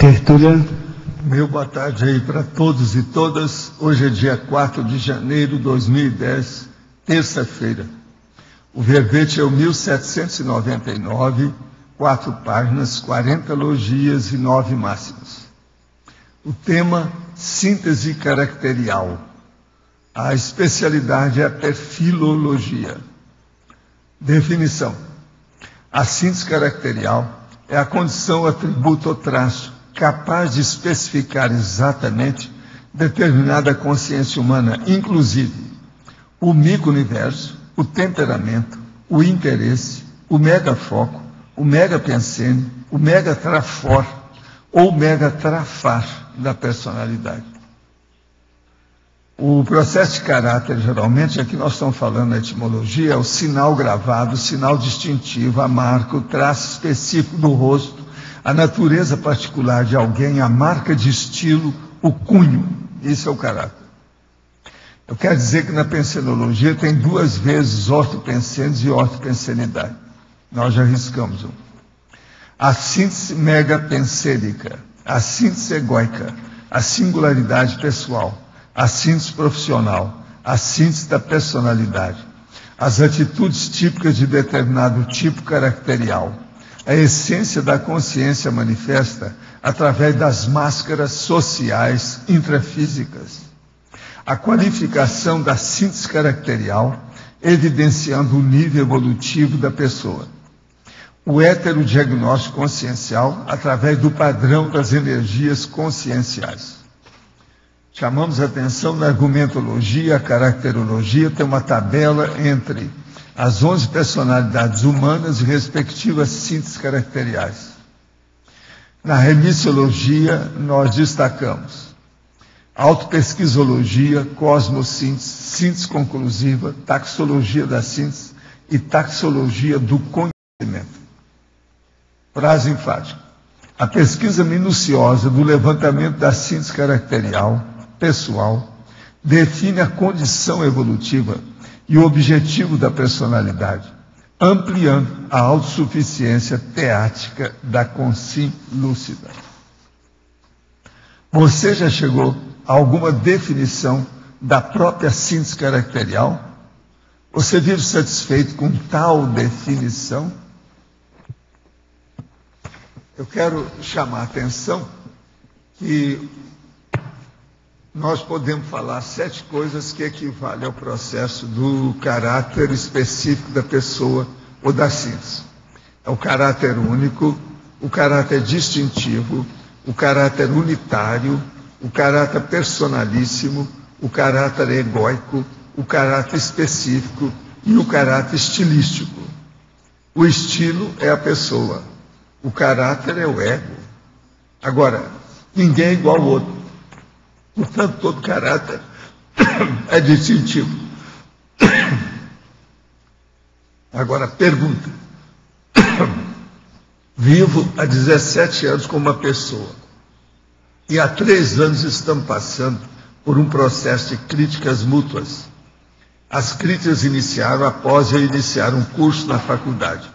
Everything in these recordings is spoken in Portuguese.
Tertúlia. Meu boa tarde aí para todos e todas. Hoje é dia 4 de janeiro de 2010, terça-feira. O verbete é o 1799, 4 páginas, 40 logias e 9 máximas. O tema, síntese caracterial. A especialidade é a perfilologia. Definição. A síntese caracterial é a condição, atributo ou traço capaz de especificar exatamente determinada consciência humana, inclusive o micro-universo, o temperamento, o interesse, o megafoco, o megapensene, o megatrafor ou megatrafar da personalidade. O processo de caráter, geralmente, aqui nós estamos falando na etimologia, é o sinal gravado, o sinal distintivo, a marca, o traço específico do rosto, a natureza particular de alguém, a marca de estilo, o cunho. Isso é o caráter. Eu quero dizer que na pensenologia tem duas vezes ortopensenes e ortopensenidade. Nós já riscamos um. A síntese megapensênica, a síntese egóica, a singularidade pessoal, a síntese profissional, a síntese da personalidade, as atitudes típicas de determinado tipo caracterial, a essência da consciência manifesta através das máscaras sociais intrafísicas, a qualificação da síntese caracterial, evidenciando o nível evolutivo da pessoa, o heterodiagnóstico consciencial através do padrão das energias conscienciais. Chamamos a atenção na argumentologia, a caracterologia, tem uma tabela entre as 11 personalidades humanas e respectivas sínteses caracteriais. Na remissiologia, nós destacamos autopesquisologia, cosmossíntese, síntese conclusiva, taxologia da síntese e taxologia do conhecimento. Frase enfática. A pesquisa minuciosa do levantamento da síntese caracterial, pessoal, define a condição evolutiva e o objetivo da personalidade, ampliando a autossuficiência teática da consciência lúcida. Você já chegou a alguma definição da própria síntese caracterial? Você vive satisfeito com tal definição? Eu quero chamar a atenção que nós podemos falar 7 coisas que equivalem ao processo do caráter específico da pessoa ou da síntese. É o caráter único, o caráter distintivo, o caráter unitário, o caráter personalíssimo, o caráter egóico, o caráter específico e o caráter estilístico. O estilo é a pessoa, o caráter é o ego. Agora, ninguém é igual ao outro. Portanto, todo caráter é distintivo. Agora, pergunta. Vivo há 17 anos com uma pessoa. E há 3 anos estamos passando por um processo de críticas mútuas. As críticas iniciaram após eu iniciar um curso na faculdade.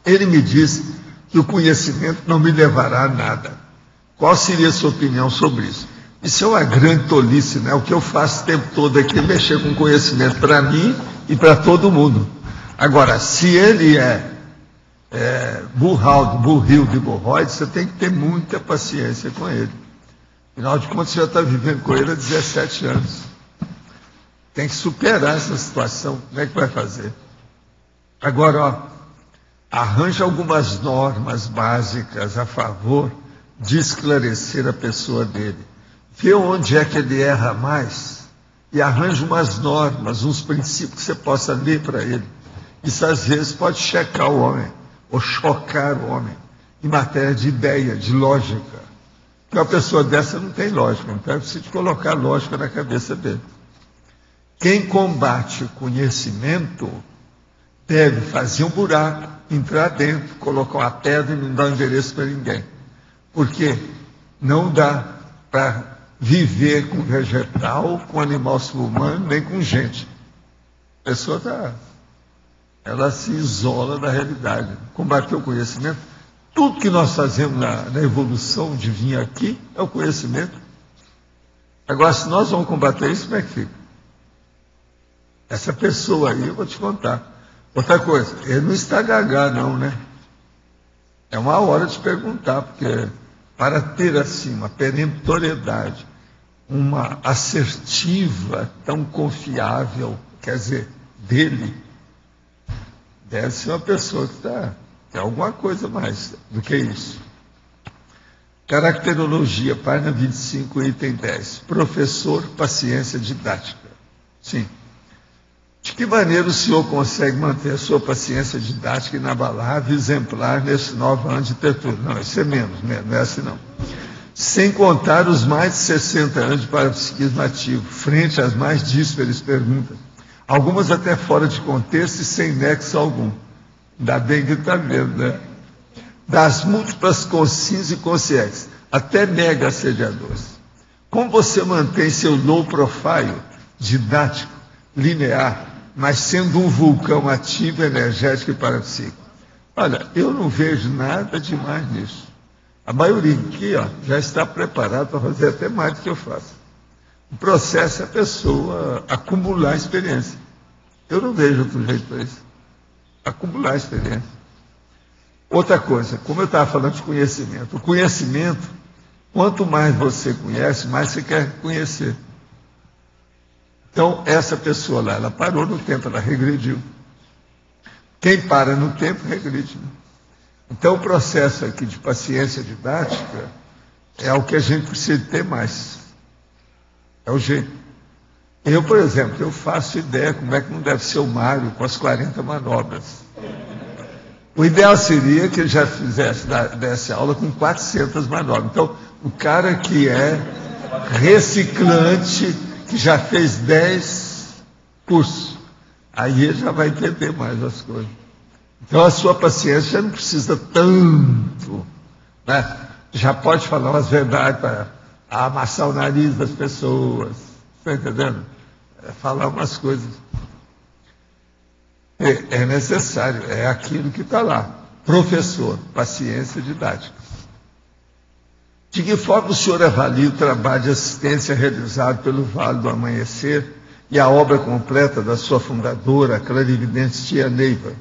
Ele me disse que o conhecimento não me levará a nada. Qual seria a sua opinião sobre isso? Isso é uma grande tolice, né? O que eu faço o tempo todo aqui é mexer com conhecimento para mim e para todo mundo. Agora, se ele é burril de borroide, você tem que ter muita paciência com ele. Afinal de contas, você já está vivendo com ele há 17 anos. Tem que superar essa situação. Como é que vai fazer? Agora, ó, arranja algumas normas básicas a favor de esclarecer a pessoa dele. Vê onde é que ele erra mais e arranja umas normas, uns princípios que você possa ler para ele. Isso às vezes pode checar o homem, ou chocar o homem, em matéria de ideia, de lógica. Porque uma pessoa dessa não tem lógica, então é preciso colocar lógica na cabeça dele. Quem combate o conhecimento deve fazer um buraco, entrar dentro, colocar uma pedra e não dar endereço para ninguém. Porque não dá para viver com vegetal, com animal subhumano, nem com gente. A pessoa ela se isola da realidade. Combater o conhecimento Tudo que nós fazemos na evolução de vir aqui é o conhecimento. Agora, se nós vamos combater isso, como é que fica? Essa pessoa aí, eu vou te contar. Outra coisa, ele não está gagá, não, né? É uma hora de perguntar, porque para ter assim uma peremptoriedade, uma assertiva tão confiável, quer dizer, dele, deve ser uma pessoa que tem alguma coisa mais do que isso. Caracterologia, página 25, item 10. Professor, paciência didática. Sim. De que maneira o senhor consegue manter a sua paciência didática inabalável e exemplar nesse 9 anos de tertúlia? Não, isso é menos, não é assim não. Sem contar os mais de 60 anos de parapsiquismo ativo, frente às mais díspares perguntas, algumas até fora de contexto e sem nexo algum. Ainda bem que está vendo, né? Das múltiplas consciências e consciências, até mega assediadores. Como você mantém seu low profile didático, linear, mas sendo um vulcão ativo, energético e parapsíquico? Olha, eu não vejo nada demais nisso. A maioria aqui já está preparada para fazer até mais do que eu faço. O processo é a pessoa acumular experiência. Eu não vejo outro jeito para isso. Acumular experiência. Outra coisa, como eu estava falando de conhecimento, o conhecimento, quanto mais você conhece, mais você quer conhecer. Então, essa pessoa lá, ela parou no tempo, ela regrediu. Quem para no tempo, regride. Então, o processo aqui de paciência didática é o que a gente precisa ter mais. É o jeito. Eu, por exemplo, eu faço ideia como é que não deve ser o Mário com as 40 manobras. O ideal seria que ele já desse aula com 400 manobras. Então, o cara que é reciclante, que já fez 10 cursos, aí ele já vai entender mais as coisas. Então, a sua paciência já não precisa tanto, né? Já pode falar umas verdades para amassar o nariz das pessoas, está entendendo? Falar umas coisas. É necessário, é aquilo que está lá. Professor, paciência didática. De que forma o senhor avalia o trabalho de assistência realizado pelo Vale do Amanhecer e a obra completa da sua fundadora, a clarividente tia Neiva?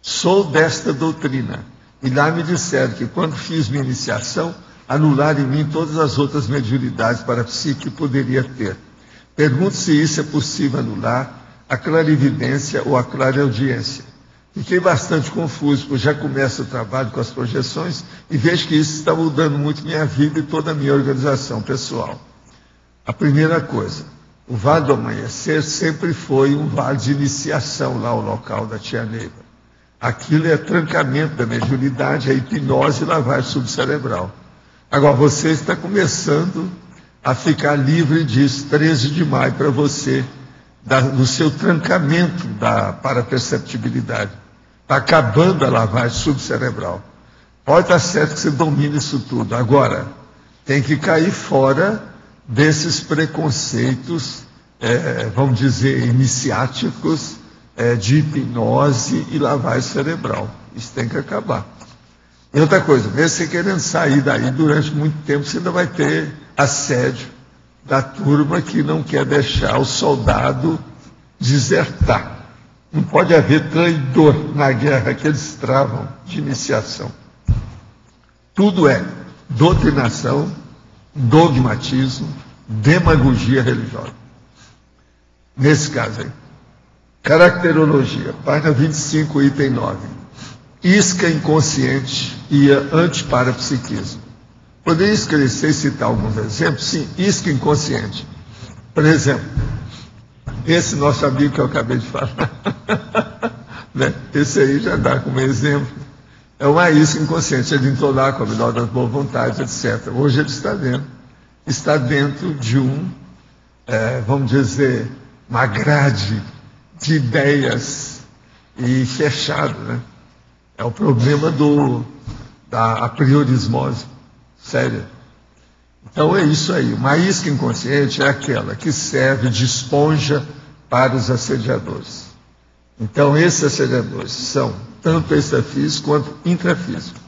Sou desta doutrina, e lá me disseram que quando fiz minha iniciação, anularam em mim todas as outras mediunidades parapsíquicas que poderia ter. Pergunto se isso é possível anular a clarividência ou a clareaudiência. Fiquei bastante confuso, pois já começo o trabalho com as projeções e vejo que isso está mudando muito minha vida e toda a minha organização pessoal. A primeira coisa, o Vale do Amanhecer sempre foi um vale de iniciação lá, o local da tia Neiva. Aquilo é trancamento da mediunidade, é hipnose e lavagem subcerebral. Agora, você está começando a ficar livre disso, 13 de maio, para você, do seu trancamento da paraperceptibilidade. Está acabando a lavagem subcerebral. Pode estar certo que você domina isso tudo. Agora, tem que cair fora desses preconceitos, vamos dizer, iniciáticos, de hipnose e lavagem cerebral. Isso tem que acabar. E outra coisa, mesmo você querendo sair daí durante muito tempo, você ainda vai ter assédio da turma que não quer deixar o soldado desertar. Não pode haver traidor na guerra que eles travam de iniciação. Tudo é doutrinação, dogmatismo, demagogia religiosa. Nesse caso aí. Caracterologia, página 25, item 9. Isca inconsciente e antiparapsiquismo. Poderia esclarecer e citar alguns exemplos? Sim, isca inconsciente. Por exemplo, esse nosso amigo que eu acabei de falar, né? Esse aí já dá como exemplo. É uma isca inconsciente, ele entrou lá com a melhor das boas vontades, etc. Hoje ele está dentro de vamos dizer, uma grade de ideias e fechado, né? É o problema da apriorismose. Sério. Então é isso aí. Uma isca inconsciente é aquela que serve de esponja para os assediadores. Então esses assediadores são tanto extrafísicos quanto intrafísicos.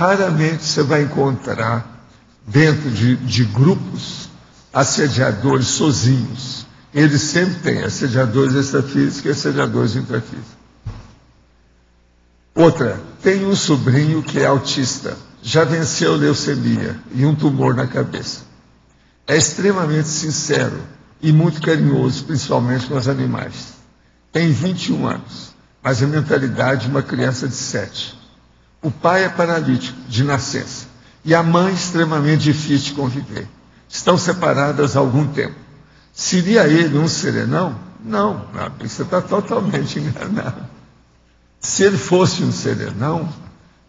Raramente você vai encontrar, dentro de grupos, assediadores sozinhos. Eles sempre têm assediadores extrafísicos e assediadores intrafísicos. Outra, tem um sobrinho que é autista, já venceu leucemia e um tumor na cabeça. É extremamente sincero e muito carinhoso, principalmente com os animais. Tem 21 anos, mas a mentalidade de uma criança de 7. O pai é paralítico, de nascença, e a mãe extremamente difícil de conviver. Estão separadas há algum tempo. Seria ele um serenão? Não, você está totalmente enganado. Se ele fosse um serenão,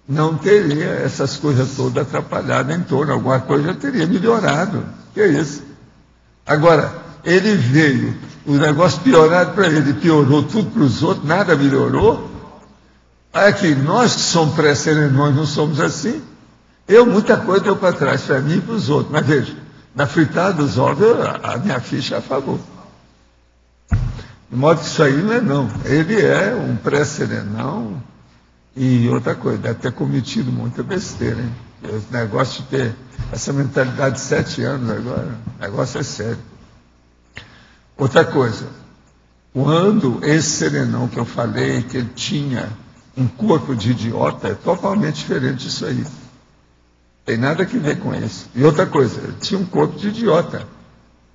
não teria essas coisas todas atrapalhadas em torno. Alguma coisa já teria melhorado. Que é isso? Agora, ele veio, o negócio piorado para ele, piorou tudo para os outros, nada melhorou. Aqui, nós que somos pré-serenões não somos assim. Muita coisa deu para trás, para mim e para os outros. Mas veja, na fritada dos ovos, a minha ficha é a favor. De modo que isso aí não é não. Ele é um pré-serenão e outra coisa, deve ter cometido muita besteira, hein? Esse negócio de ter essa mentalidade de 7 anos agora, o negócio é sério. Outra coisa, quando esse serenão que eu falei, que ele tinha um corpo de idiota, é totalmente diferente disso aí. Tem nada a ver com isso. E outra coisa, ele tinha um corpo de idiota.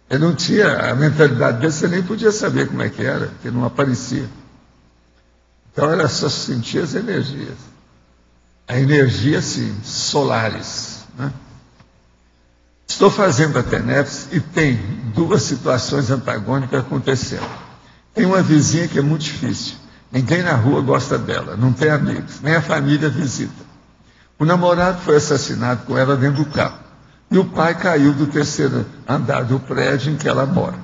Ele não tinha a mentalidade dele, você nem podia saber como é que era, porque não aparecia. Então era só sentir as energias. A energia, sim, solares. Né? Estou fazendo a TENEPS e tem 2 situações antagônicas acontecendo. Tem uma vizinha que é muito difícil. Ninguém na rua gosta dela, não tem amigos, nem a família visita. O namorado foi assassinado com ela dentro do carro. E o pai caiu do 3º andar do prédio em que ela mora.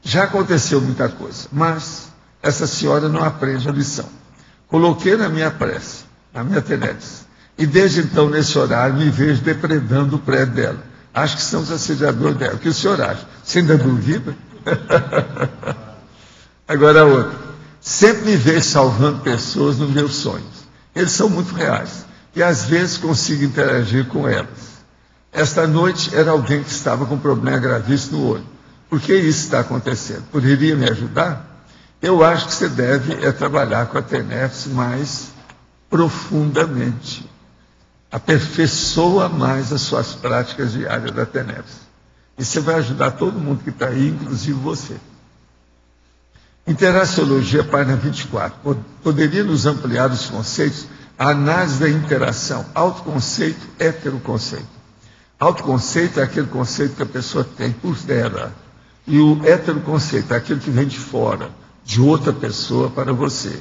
Já aconteceu muita coisa, mas essa senhora não aprende a lição. Coloquei na minha prece, na minha TENEPS, e desde então, nesse horário, me vejo depredando o prédio dela. Acho que são os assediadores dela. O que o senhor acha? Você ainda duvida? Agora a outra. Sempre me vejo salvando pessoas nos meus sonhos. Eles são muito reais. E às vezes consigo interagir com elas. Esta noite era alguém que estava com um problema gravíssimo no olho. Por que isso está acontecendo? Poderia me ajudar? Eu acho que você deve trabalhar com a TENEPS mais profundamente. Aperfeiçoa mais as suas práticas diárias da TENEPS. E você vai ajudar todo mundo que está aí, inclusive você. Interaciologia, página 24. Poderia nos ampliar os conceitos? A análise da interação. Autoconceito, heteroconceito. Autoconceito é aquele conceito que a pessoa tem por dela. E o heteroconceito é aquele que vem de fora, de outra pessoa para você.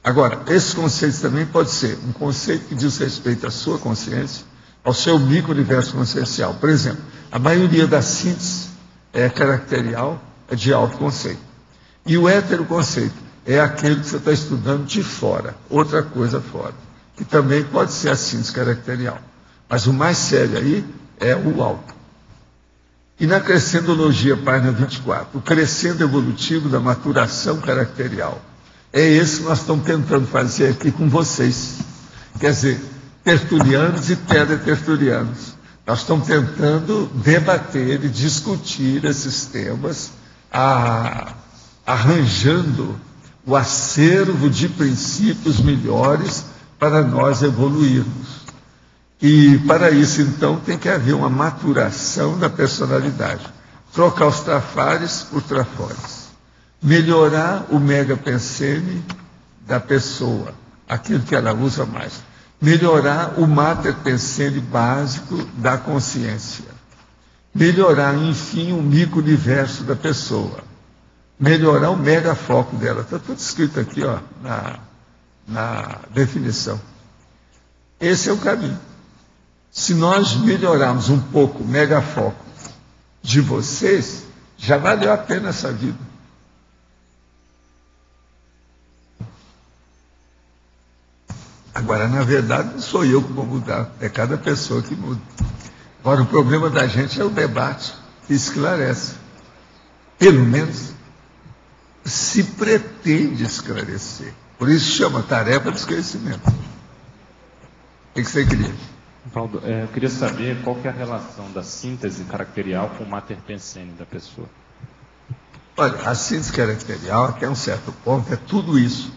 Agora, esses conceitos também pode ser um conceito que diz respeito à sua consciência, ao seu micro-universo consciencial. Por exemplo, a maioria das síntese caracterial é de autoconceito. E o heteroconceito é aquele que você está estudando de fora, outra coisa fora, que também pode ser a síntese caracterial. Mas o mais sério aí é o auto. E na crescendologia, página 24, o crescendo evolutivo da maturação caracterial. É esse que nós estamos tentando fazer aqui com vocês. Quer dizer, tertulianos e teletertulianos. Nós estamos tentando debater e discutir esses temas, arranjando o acervo de princípios melhores para nós evoluirmos. E para isso, então, tem que haver uma maturação da personalidade. Trocar os trafares por trafores. Melhorar o megapensene da pessoa, aquilo que ela usa mais. Melhorar o materpensene básico da consciência. Melhorar, enfim, o micro-universo da pessoa. Melhorar o megafoco dela. Está tudo escrito aqui, ó, na definição. Esse é o caminho. Se nós melhorarmos um pouco o megafoco de vocês, já valeu a pena essa vida. Agora, na verdade, não sou eu que vou mudar, é cada pessoa que muda. Agora, o problema da gente é o debate que esclarece. Pelo menos, se pretende esclarecer. Por isso chama tarefa de esclarecimento. O que você queria? Valdo, eu queria saber qual que é a relação da síntese caracterial com o mater pensene da pessoa. Olha, a síntese caracterial, até um certo ponto, é tudo isso.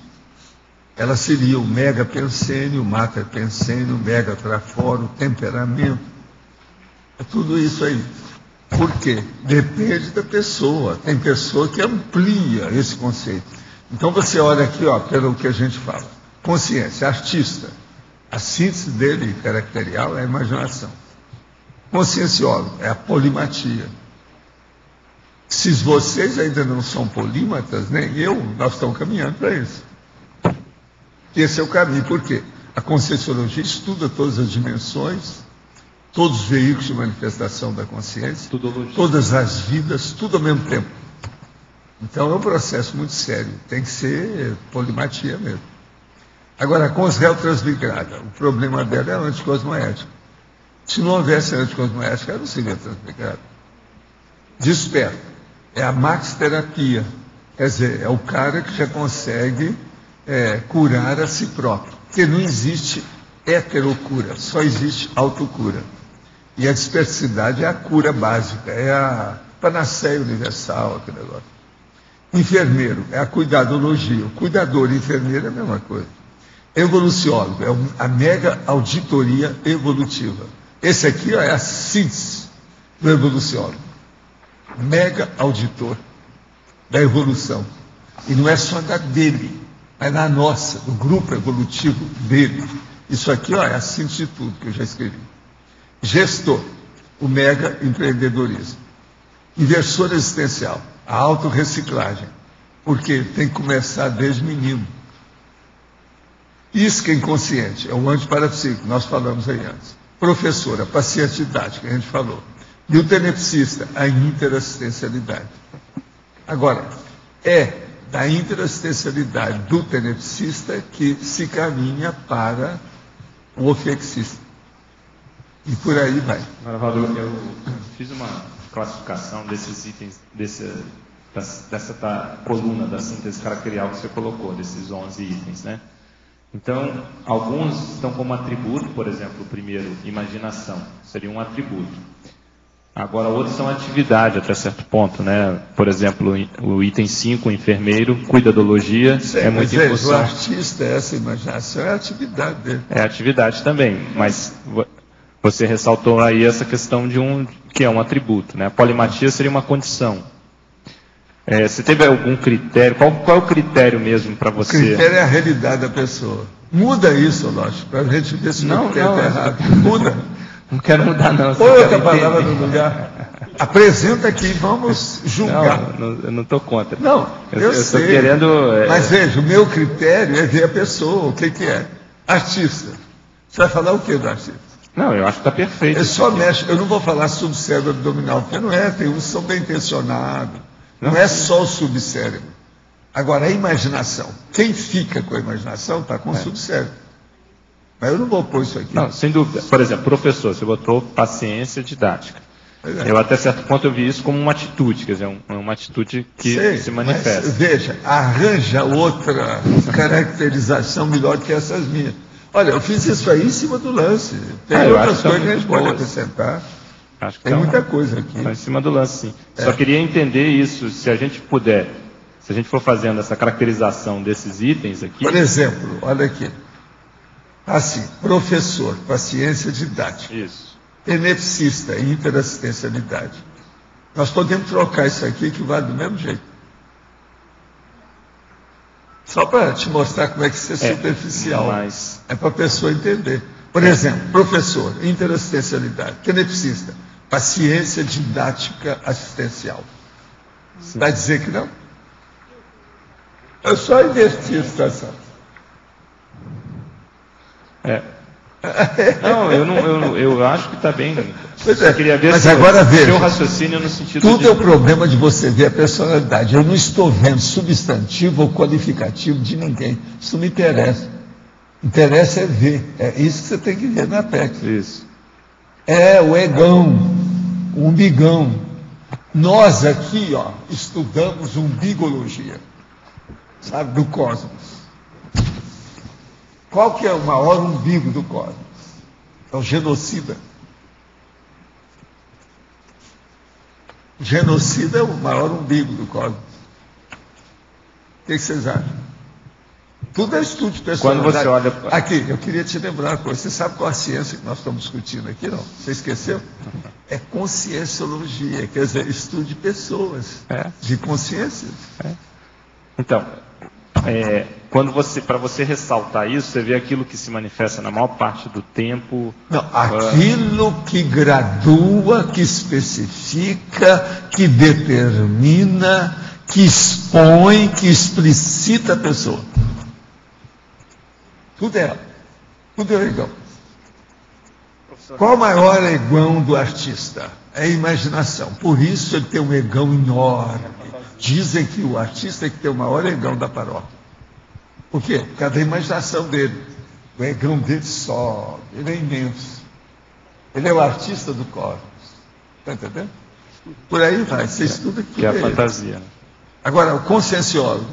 Ela seria o mega pensene, o mater pensene, o mega traforo, o temperamento. É tudo isso aí. Por quê? Depende da pessoa. Tem pessoa que amplia esse conceito. Então você olha aqui, ó, pelo que a gente fala. Consciência, artista. A síntese dele caracterial é a imaginação. Conscienciólogo é a polimatia. Se vocês ainda não são polímatas, nem eu, nós estamos caminhando para isso. Esse é o caminho. Por quê? A conscienciologia estuda todas as dimensões, todos os veículos de manifestação da consciência, todas as vidas, tudo ao mesmo tempo. Então é um processo muito sério. Tem que ser polimatia mesmo. Agora, com os réus transmigrada, o problema dela é a anticosmoética. Se não houvesse a anticosmoética, ela não seria transmigrada. Desperta. É a max-terapia. Quer dizer, é o cara que já consegue curar a si próprio. Porque não existe heterocura, só existe autocura. E a dispersidade é a cura básica, é a panaceia universal, aquele negócio. Enfermeiro é a cuidadologia. O cuidador e enfermeiro é a mesma coisa. Evoluciólogo é a mega auditoria evolutiva. Esse aqui ó, é a síntese do evoluciólogo. Mega auditor da evolução. E não é só da dele, é da nossa, do grupo evolutivo dele. Isso aqui ó, é a síntese de tudo que eu já escrevi. Gestor, o mega empreendedorismo. Inversor existencial, a autorreciclagem. Porque tem que começar desde menino. Isca inconsciente, é o antiparapsíquico, nós falamos aí antes. Professor, a paciente didática, a gente falou. E o tenepsista, a interassistencialidade. Agora, é da interassistencialidade do tenepsista que se caminha para o ofexista. E por aí vai. Agora, Valdo, eu fiz uma classificação desses itens, dessa coluna da síntese caracterial que você colocou, desses 11 itens, né? Então, alguns estão como atributo, por exemplo, o primeiro, imaginação, seria um atributo. Agora, outros são atividade, até certo ponto, né? Por exemplo, o item 5, o enfermeiro, cuidadologia, é muito em função... O artista, essa imaginação é a atividade dele. É atividade também, mas você ressaltou aí essa questão de que é um atributo, né? A polimatia seria uma condição. Você teve algum critério? Qual é o critério mesmo para você? O critério é a realidade da pessoa. Muda isso, lógico, para a gente ver se o critério está errado. Muda. Não quero mudar, não. Põe outra palavra no lugar. Apresenta aqui, vamos julgar. Não, eu não estou contra. Não, eu sei. Estou querendo... Mas veja, o meu critério é ver a pessoa, o que é. Artista. Você vai falar o que do artista? Não, eu acho que está perfeito. Ele só mexe. Eu não vou falar subcérebro abdominal, porque não é, tem uns que são bem intencionados. Não é só o subcérebro. Agora, a imaginação. Quem fica com a imaginação está com o subcérebro. Mas eu não vou pôr isso aqui. Não, sem dúvida. Por exemplo, professor, você botou paciência didática. Eu, até certo ponto, eu vi isso como uma atitude, quer dizer, uma atitude que se manifesta. Mas, veja, arranja outra caracterização melhor que essas minhas. Olha, eu fiz isso aí em cima do lance. Tem outras coisas que a gente pode acrescentar. Acho que tem muita coisa aqui. Está em cima do lance, sim. Só queria entender isso, se a gente puder, se a gente for fazendo essa caracterização desses itens aqui... Por exemplo, olha aqui. Assim, professor, paciência didática. Isso. Tenepsista, interassistencialidade. Nós podemos trocar isso aqui que vale do mesmo jeito. Só para te mostrar como é que isso é superficial. Mas... É para a pessoa entender. Por exemplo, professor, interassistencialidade. Tenepsista, paciência didática assistencial. Vai dizer que não? Eu só inverti a situação. Não, eu acho que está bem. Pois é, queria ver mas agora veja, seu raciocínio no sentido tudo é o problema de você ver a personalidade. Eu não estou vendo substantivo ou qualificativo de ninguém. Isso não me interessa. Interessa é ver. É isso que você tem que ver na PEC. Isso. É o egão, o umbigão. Nós aqui, ó, estudamos umbigologia, sabe, do cosmos. Qual que é o maior umbigo do cosmos? É o genocida. O genocida é o maior umbigo do cosmos. O que vocês acham? Tudo é estudo de personalidade. Quando você olha... Aqui, eu queria te lembrar uma coisa. Você sabe qual a ciência que nós estamos discutindo aqui, não? Você esqueceu? É conscienciologia, quer dizer, estudo de pessoas, de consciência. Então, para você ressaltar isso, você vê aquilo que se manifesta na maior parte do tempo. Não, aquilo que gradua, que especifica, que determina, que expõe, que explicita a pessoa. Tudo é o egão. Qual o maior egão do artista? É a imaginação. Por isso ele tem um egão enorme. Dizem que o artista é que tem o maior egão da paróquia. Por quê? Por causa da imaginação dele. O egão dele sobe, ele é imenso. Ele é o artista do cosmos. Está entendendo? Por aí vai, você estuda aquilo. Que é a fantasia. Agora, o conscienciólogo,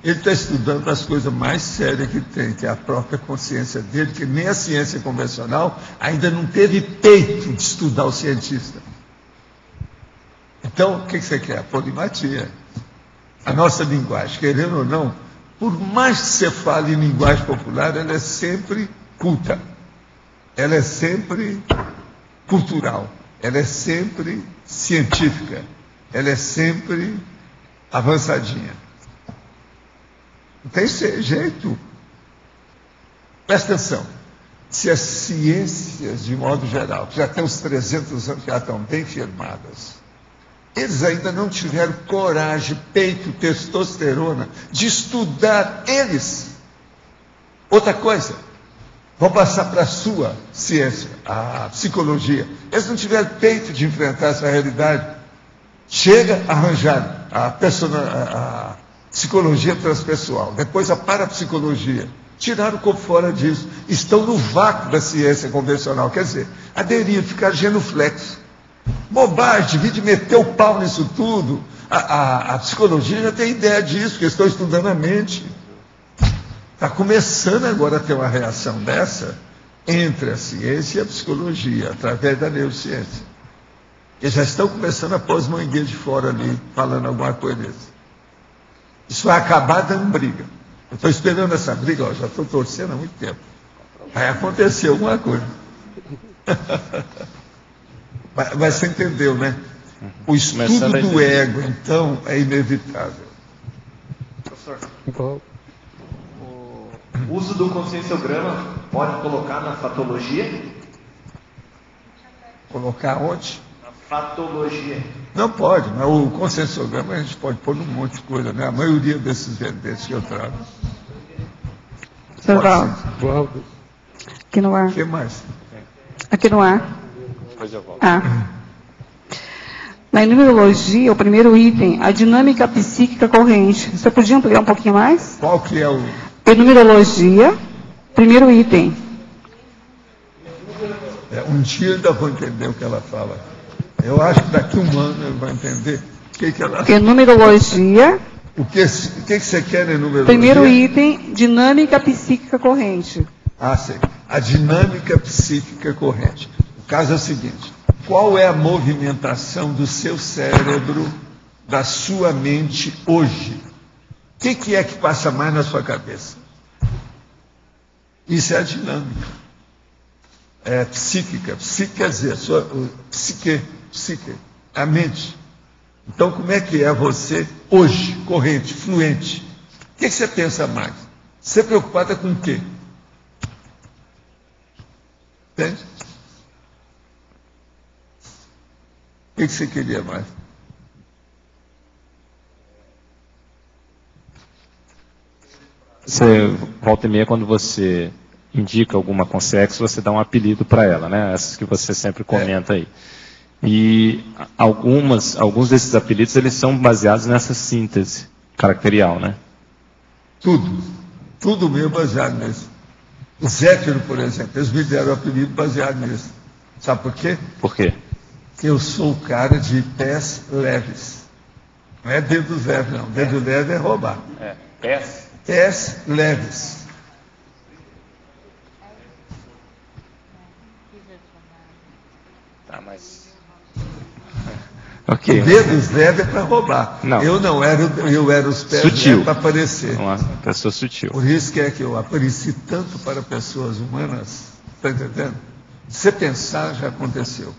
ele está estudando as coisas mais sérias que tem, que é a própria consciência dele, que nem a ciência convencional ainda não teve peito de estudar o cientista. Então, o que você quer? A polimatia. A nossa linguagem, querendo ou não, por mais que você fale em linguagem popular, ela é sempre culta. Ela é sempre cultural. Ela é sempre científica. Ela é sempre avançadinha. Não tem jeito. Presta atenção. Se as ciências, de modo geral, que já tem uns 300 anos, que já estão bem firmadas, eles ainda não tiveram coragem, peito, testosterona, de estudar eles. Outra coisa, vão passar para a sua ciência, a psicologia. Eles não tiveram peito de enfrentar essa realidade. Chega a arranjar a psicologia transpessoal, depois a parapsicologia. Tiraram o corpo fora disso. Estão no vácuo da ciência convencional. Quer dizer, aderiram, ficar genuflexo. Bobagem, devia de meter o pau nisso tudo. A psicologia já tem ideia disso, porque estão estudando a mente. Está começando agora a ter uma reação dessa entre a ciência e a psicologia, através da neurociência. Eles já estão começando a pôr as mangueiras de fora ali, falando alguma coisa desse. Isso vai acabar dando briga. Eu estou esperando essa briga, já estou torcendo há muito tempo. Vai acontecer alguma coisa. Mas você entendeu, né? O estudo do ego, então, é inevitável. Professor, o uso do conscienciograma pode colocar na fatologia? Colocar onde? Na fatologia. Não pode, mas o conscienciograma a gente pode pôr num monte de coisa, né? A maioria desses verbetes que eu trago. Sr. Valdo. Aqui no ar. O que mais? Aqui no ar. Depois eu volto. Na numerologia, o primeiro item, a dinâmica psíquica corrente. Você podia ampliar um pouquinho mais? Qual que é o... Em numerologia, primeiro item. Um dia ainda vou entender o que ela fala. Eu acho que daqui a um ano eu vou entender o que ela fala. Em numerologia... O que você quer em numerologia? Primeiro item, dinâmica psíquica corrente. Sei. A dinâmica psíquica corrente. O caso é o seguinte: qual é a movimentação do seu cérebro, da sua mente hoje? O que é que passa mais na sua cabeça? Isso é a dinâmica. É psíquica. Psíquica quer dizer, psique, a mente. Então, como é que é você hoje, corrente, fluente? O que você pensa mais? Você é preocupada com o quê? Entende? O que você queria mais? Você, volta e meia, quando você indica alguma consex, você dá um apelido para ela, né? Essas que você sempre comenta aí. E alguns desses apelidos, eles são baseados nessa síntese caracterial, né? Tudo meu baseado nisso. O Zéfiro, por exemplo, eles me deram o apelido baseado nisso. Sabe por quê? Por quê? Porque eu sou o cara de pés leves. Não é dedos leves, não. Dedo leve é roubar. Pés? Pés leves. Ok. O B do Zé é para roubar. Não. Eu era os pés Sutil. para aparecer. Uma pessoa sutil. Por isso que é que eu apareci tanto para pessoas humanas, está entendendo? Você pensar, já aconteceu.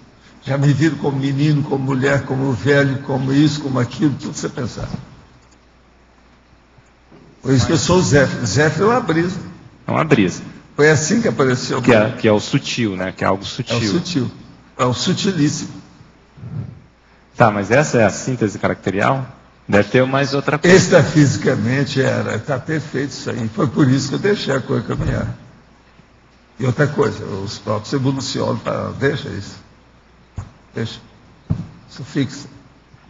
Já me viram como menino, como mulher, como velho, como isso, como aquilo, tudo você pensar. Por isso que eu sou o Zéfiro. Zéfiro é uma brisa. É uma brisa. Foi assim que apareceu. Que é o sutil, né? Que é algo sutil. É o sutil. É o sutilíssimo. Tá, mas essa é a síntese caracterial? Deve ter mais outra coisa. Extrafisicamente está perfeito isso aí. Foi por isso que eu deixei a coisa caminhar. E outra coisa, os próprios evoluciólogos falaram, deixa isso. Deixa. Isso fixa.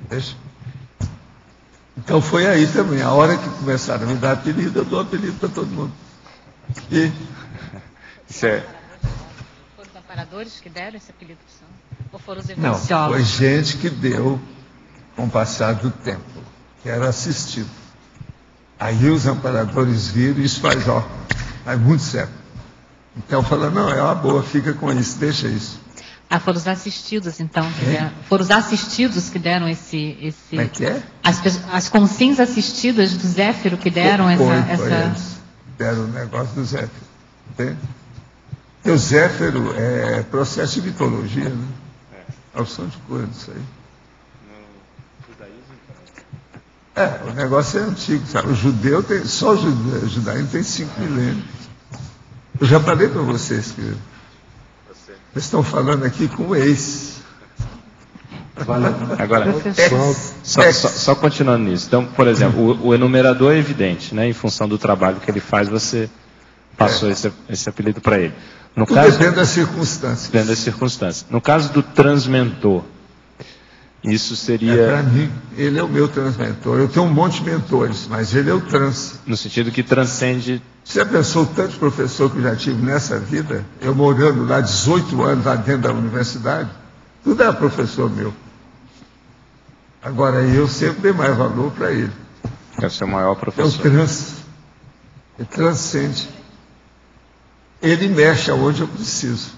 Deixa. Então foi aí também. A hora que começaram a me dar apelido, eu dou apelido para todo mundo. E Isso é... Foram os amparadores que deram esse apelido para o senhor? Ou foram os não, evoluciólogos? foi gente que deu com o passar do tempo, que era assistido. Aí os amparadores viram e isso faz muito certo. Então falaram, não, é uma boa, fica com isso, deixa isso. Ah, foram os assistidos, então. Foram os assistidos que deram esse... Como é que é? As consciências assistidas do Zéfiro que deram Foi essa... eles deram o negócio do Zéfiro. Entende? Porque o Zéfiro é processo de mitologia, né? É opção de coisa, isso aí. O negócio é antigo, sabe? O judeu tem, só o judaísmo tem 5 milênios. Eu já falei para vocês que eles estão falando aqui com o ex. Agora, Ex. só continuando nisso. Então, por exemplo, o enumerador é evidente, né? Em função do trabalho que ele faz, você passou esse apelido para ele. No Tudo caso, depende das circunstâncias. depende das circunstâncias. No caso do transmentor, isso seria... Para mim, ele é o meu transmentor. Eu tenho um monte de mentores, mas ele é o trans. No sentido que transcende... Você já pensou tanto professor que eu já tive nessa vida? Eu morando lá 18 anos, lá dentro da universidade, tudo era professor meu. Agora, eu sempre dei mais valor para ele. É o seu maior É o professor. trans. Ele transcende. Ele mexe aonde eu preciso.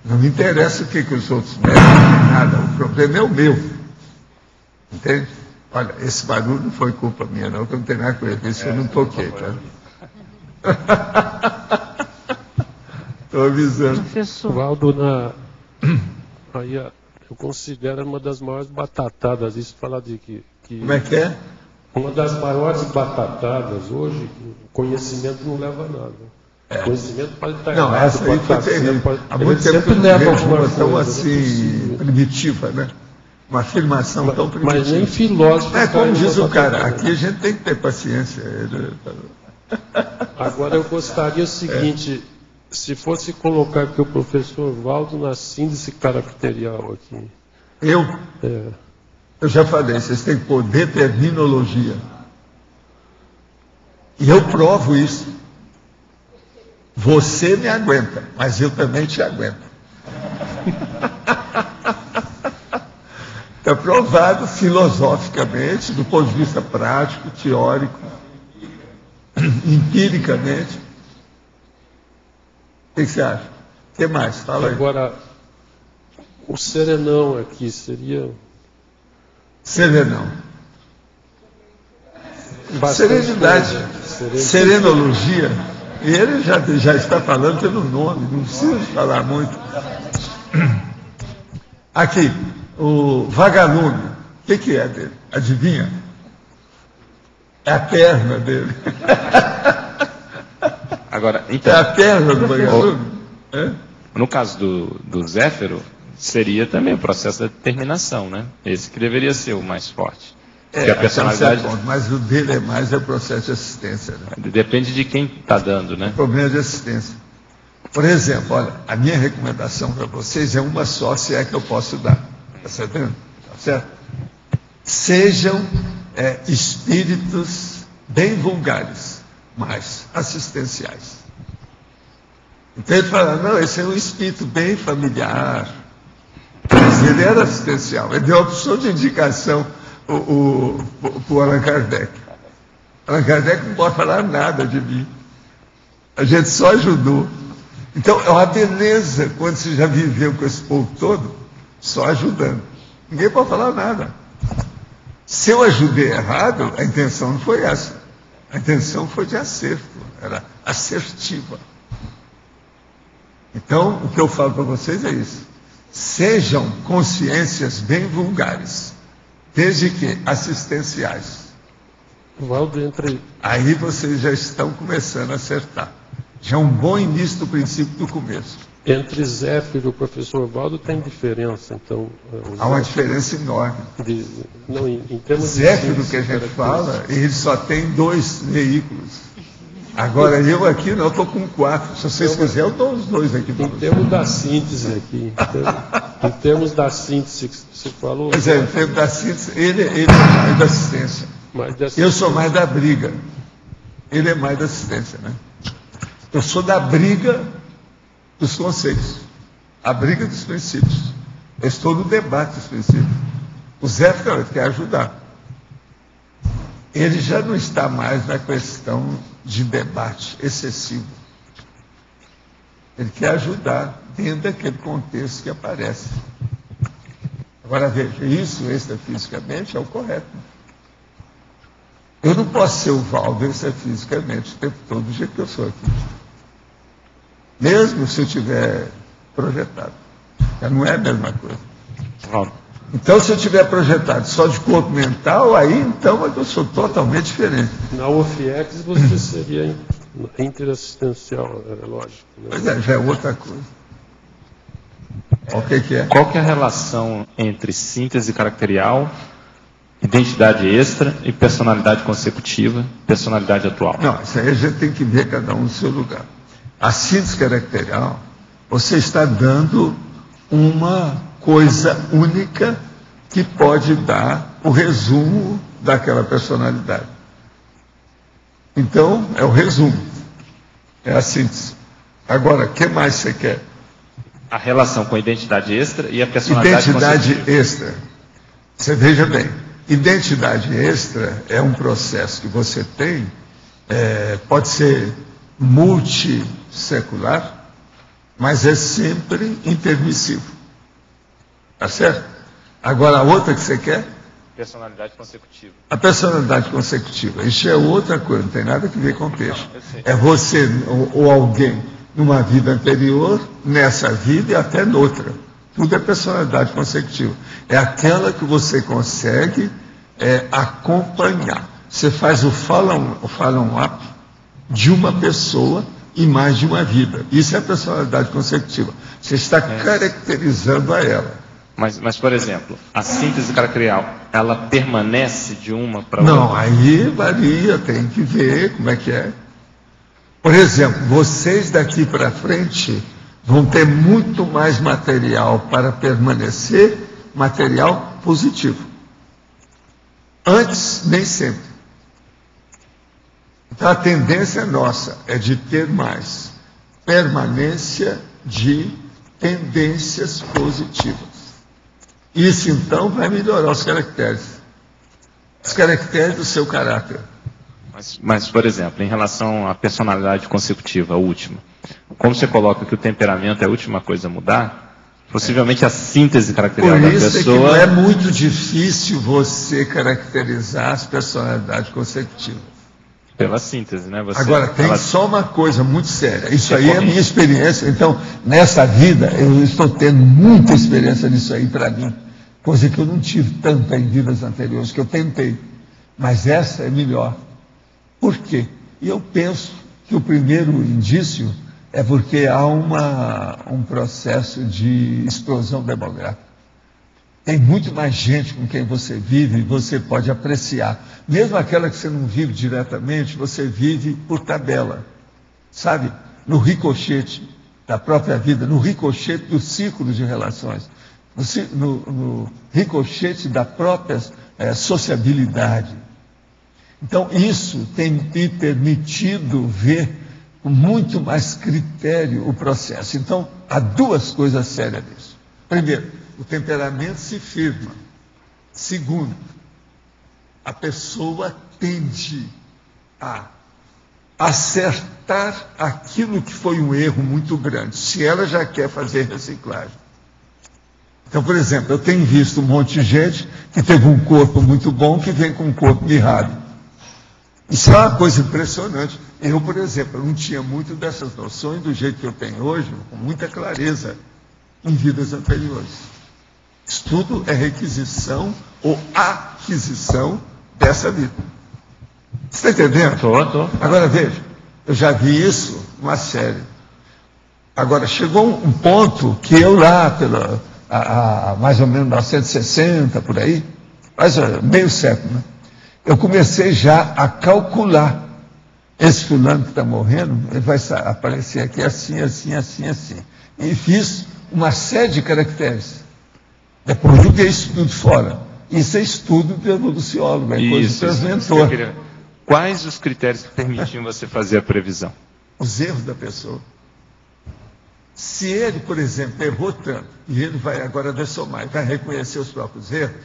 Não me interessa o que os outros mexem, nada. O problema é o meu. Entende? Olha, esse barulho não foi culpa minha, não, que eu não tenho nada com ele. Isso eu não toquei, tá? Estou avisando. Professor. Valdo, aí eu considero uma das maiores batatadas, isso falar de que Como é que é? uma das maiores batatadas hoje, o conhecimento não leva a nada. O conhecimento pode estar Não, errado, essa aí pode foi estar certo, terrível. pode... Há muito ele tempo que sempre eu não leva vejo alguma uma tão coisa, não é assim, possível. primitiva, né? Uma afirmação tão primitiva. Mas nem filósofo. É como cai diz numa o cara, batata. aqui a gente tem que ter paciência. Agora eu gostaria o seguinte, se fosse colocar aqui o professor Valdo na síntese caracterial aqui. Eu É, já falei, vocês têm que pôr determinologia. E eu provo isso. Você me aguenta, mas eu também te aguento. Está provado filosoficamente, do ponto de vista prático, teórico, empiricamente. O que você acha? O que mais? Fala aí. agora, o serenão aqui seria... Serenão. bastante Serenidade. coisa. Serenologia. E ele já está falando pelo nome, não precisa falar muito. Aqui, o vagalume. O que é dele? Adivinha? É a perna dele. Agora, É então, a perna do vagalume. É? no caso do Zéfiro, seria também o processo da determinação, né? Esse que deveria ser o mais forte. Porque a até um personalidade certo ponto, mas o dele é mais o processo de assistência. Né? depende de quem está dando, né? Problema de assistência. Por exemplo, olha, a minha recomendação para vocês é uma só, se é que eu posso dar. Está sabendo? Tá certo? Sejam espíritos bem vulgares, mas assistenciais. Então ele fala, não, esse é um espírito bem familiar. Mas ele era assistencial, ele deu a opção de indicação para o Allan Kardec. Allan Kardec não pode falar nada de mim. A gente só ajudou. Então, é uma beleza quando você já viveu com esse povo todo, só ajudando. Ninguém pode falar nada. Se eu ajudei errado, a intenção não foi essa. A intenção foi de acerto, era assertiva. Então, o que eu falo para vocês é isso. Sejam consciências bem vulgares, desde que assistenciais. Valdo, entre... Aí vocês já estão começando a acertar. Já é um bom início do princípio do começo. Entre Zéfiro e o professor Valdo tem diferença, então... Há uma diferença enorme. Não, em termos Zéfiro, de que a gente fala, ele só tem 2 veículos. Agora, eu aqui não, eu estou com 4. Se vocês quiserem, eu dou os 2 aqui para Em vocês. termos da síntese aqui, em termos da síntese que você falou... Pois é, em termos da síntese, ele é mais da assistência. Eu sou mais da briga. Ele é mais da assistência, né? Eu sou da briga dos conceitos, a briga dos princípios. Eu estou no debate dos princípios. O Zé quer ajudar. Ele já não está mais na questão de debate excessivo. Ele quer ajudar dentro daquele contexto que aparece. Agora veja, isso extrafisicamente é o correto. Eu não posso ser o Valdo extrafisicamente o tempo todo do jeito que eu sou aqui. Mesmo se eu tiver projetado. Já não é a mesma coisa. Então, se eu tiver projetado só de corpo mental, aí então eu sou totalmente diferente. Na UFIEX você seria interassistencial, é lógico. Né? Pois é, já é outra coisa. O que é? Qual que é a relação entre síntese caracterial, identidade extra e personalidade consecutiva, personalidade atual? Não, isso aí a gente tem que ver cada um no seu lugar. A síntese caracterial, você está dando uma coisa única que pode dar o resumo daquela personalidade. Então, é o resumo. É a síntese. Agora, o que mais você quer? A relação com a identidade extra e a personalidade Identidade extra. Você veja bem, identidade extra é um processo que você tem, pode ser multissecular, mas é sempre intermissivo. Tá certo? Agora, a outra que você quer? Personalidade consecutiva. A personalidade consecutiva. Isso é outra coisa, não tem nada a ver com peixe. É você ou alguém numa vida anterior, nessa vida e até noutra. Tudo é personalidade consecutiva. É aquela que você consegue acompanhar. Você faz o follow-up de uma pessoa em mais de uma vida. Isso é a personalidade consecutiva. Você está caracterizando a ela. Mas, por exemplo, a síntese caracterial, ela permanece de uma para outra? Não, aí varia, tem que ver como é que é. Por exemplo, vocês daqui para frente vão ter muito mais material para permanecer, material positivo. Antes, nem sempre. Então, a tendência nossa é de ter mais permanência de tendências positivas. Isso, então, vai melhorar os caracteres do seu caráter. Mas, por exemplo, em relação à personalidade consecutiva, a última, como você coloca que o temperamento é a última coisa a mudar, possivelmente a síntese caracterial da pessoa... Por isso é que não é muito difícil você caracterizar as personalidades consecutivas. Pela síntese, né? Agora, tem só uma coisa muito séria. Isso aí é a minha experiência. Então, nessa vida, eu estou tendo muita experiência nisso aí para mim. Coisa que eu não tive tanta em vidas anteriores, que eu tentei. Mas essa é melhor. Por quê? E eu penso que o primeiro indício é porque há um processo de explosão demográfica. Tem muito mais gente com quem você vive e você pode apreciar. Mesmo aquela que você não vive diretamente, você vive por tabela. Sabe? No ricochete da própria vida, no ricochete do círculo de relações, no ricochete da própria sociabilidade. Então, isso tem me permitido ver com muito mais critério o processo. Então, há duas coisas sérias nisso. Primeiro, o temperamento se firma. Segundo, a pessoa tende a acertar aquilo que foi um erro muito grande, se ela já quer fazer reciclagem. Então, por exemplo, eu tenho visto um monte de gente que teve um corpo muito bom que vem com um corpo mirrado. Isso é uma coisa impressionante. Eu, por exemplo, não tinha muito dessas noções do jeito que eu tenho hoje, com muita clareza, em vidas anteriores. Estudo é requisição ou aquisição dessa vida. Você está entendendo? Tô. Agora veja, eu já vi isso numa série. Agora, chegou um ponto que eu lá, mais ou menos 1960, por aí, mais meio século, né? Eu comecei já a calcular. Esse fulano que está morrendo, ele vai aparecer aqui assim. E fiz uma série de caracteres. Depois joguei isso tudo fora. Isso é estudo de evoluciólogo, é coisa de transmentor. Quais os critérios que permitiam você fazer a previsão? Os erros da pessoa. Se ele, por exemplo, errou tanto, e ele vai agora dessomar, vai reconhecer os próprios erros,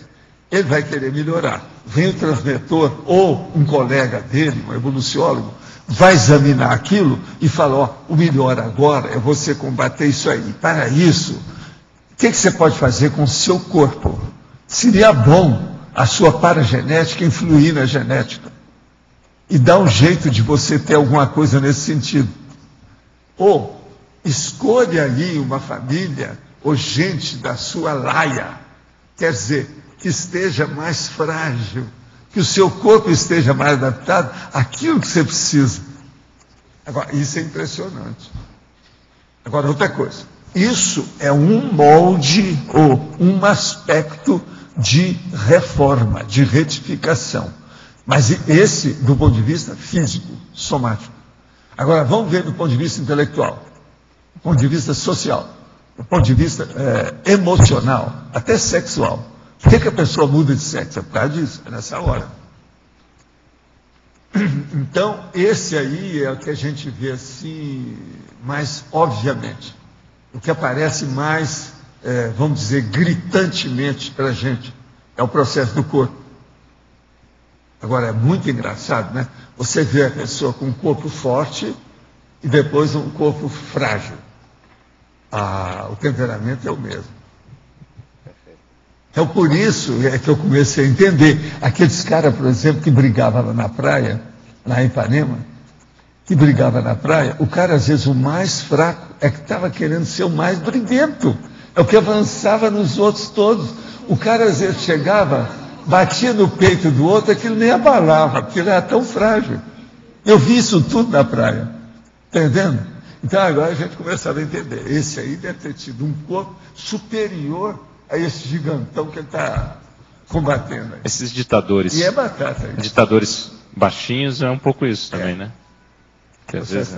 ele vai querer melhorar. Vem o transmentor, ou um colega dele, um evoluciólogo, vai examinar aquilo e fala, ó, o melhor agora é você combater isso aí. Para isso, o que você pode fazer com o seu corpo? Seria bom a sua paragenética influir na genética. E dar um jeito de você ter alguma coisa nesse sentido. Ou escolha ali uma família ou gente da sua laia. Quer dizer, que esteja mais frágil, que o seu corpo esteja mais adaptado àquilo que você precisa. Agora, isso é impressionante. Agora, outra coisa. Isso é um molde ou um aspecto de reforma, de retificação. Mas esse, do ponto de vista físico, somático. Agora, vamos ver do ponto de vista intelectual, do ponto de vista social, do ponto de vista emocional, até sexual. Por que a pessoa muda de sexo? É por causa disso, é nessa hora. Então, esse aí é o que a gente vê assim, mais obviamente. O que aparece mais, vamos dizer, gritantemente para a gente, é o processo do corpo. Agora, é muito engraçado, né? Você vê a pessoa com um corpo forte e depois um corpo frágil. O temperamento é o mesmo. Então, por isso é que eu comecei a entender. Aqueles caras, por exemplo, que brigavam lá na praia, lá em Ipanema, que brigava na praia, o cara, às vezes, o mais fraco é que estava querendo ser o mais briguento. É o que avançava nos outros todos. O cara, às vezes, chegava, batia no peito do outro, aquilo nem abalava, porque ele era tão frágil. Eu vi isso tudo na praia. Entendendo? Então, agora a gente começava a entender. Esse aí deve ter tido um corpo superior a esse gigantão que ele está combatendo aí. Esses ditadores. E é batata aí. Ditadores baixinhos é um pouco isso também, né? Que às vezes,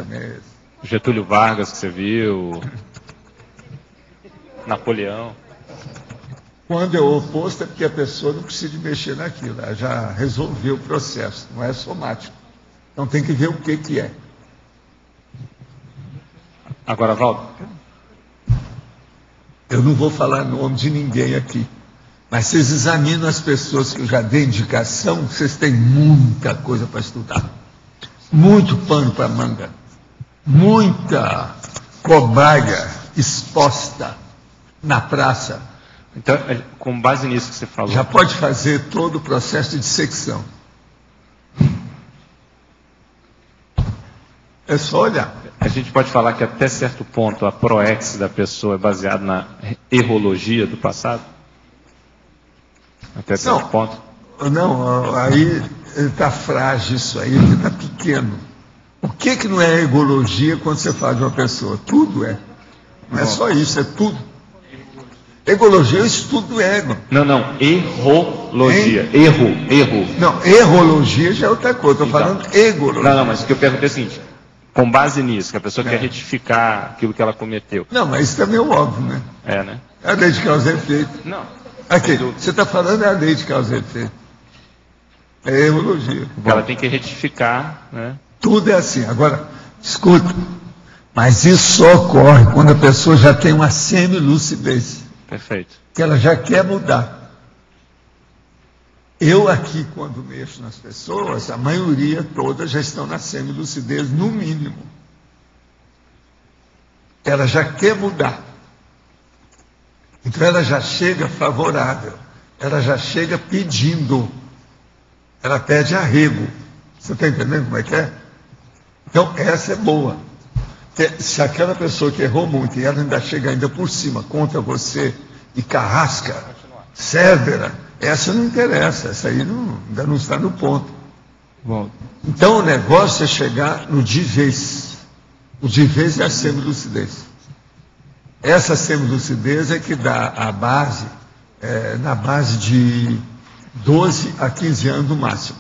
Getúlio Vargas, que você viu, Napoleão. Quando é o oposto, é porque a pessoa não precisa mexer naquilo, ela já resolveu o processo, não é somático. Então tem que ver o que é. Agora, Valdo. Eu não vou falar nome de ninguém aqui, mas vocês examinam as pessoas que eu já dei indicação, vocês têm muita coisa para estudar. Muito pano para manga. Muita cobaia exposta na praça. Então, com base nisso que você falou. Já pode fazer todo o processo de dissecção. É só olhar. A gente pode falar que até certo ponto a proex da pessoa é baseada na errologia do passado? Até certo ponto? Não, aí está frágil isso aí, ele está pequeno. O que não é ergologia quando você fala de uma pessoa? Tudo é. Não é só isso, é tudo. Ergologia é o estudo do ego. Não, errologia. Erro. Não, errologia já é outra coisa, estou falando ergologia. Não, mas o que eu perguntei é o seguinte, com base nisso, que a pessoa quer retificar aquilo que ela cometeu. Não, mas isso também é óbvio, né? É, né? É a lei de causa e efeito. Não. Aqui, você está falando é a lei de causa e efeito. É errologia. Ela tem que retificar, né? Tudo é assim. Agora, escuta, mas isso só ocorre quando a pessoa já tem uma semi-lucidez. Perfeito. Que ela já quer mudar. Eu aqui, quando mexo nas pessoas, a maioria toda já estão na semi-lucidez, no mínimo. Ela já quer mudar. Então ela já chega favorável, ela já chega pedindo, ela pede arrego. Você está entendendo como é que é? Então essa é boa. Se aquela pessoa que errou muito e ela ainda chega ainda por cima contra você e carrasca, sévera, essa não interessa, essa aí ainda não está no ponto. Bom, Então o negócio é chegar no de vez. O de vez é a semilucidez. Essa semilucidez é que dá a base, na base de 12 a 15 anos no máximo,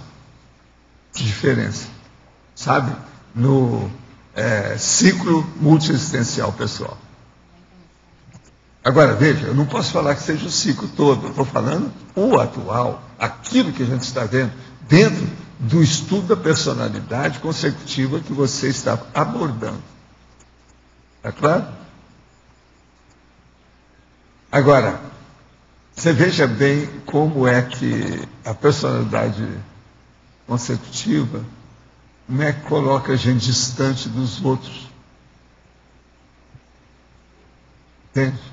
de diferença. Sabe? No ciclo multiexistencial pessoal. Agora, veja, eu não posso falar que seja o ciclo todo, eu estou falando o atual, aquilo que a gente está vendo, dentro do estudo da personalidade consecutiva que você está abordando. Está claro? Agora, você veja bem como é que a personalidade consecutiva, como é que coloca a gente distante dos outros. Entende?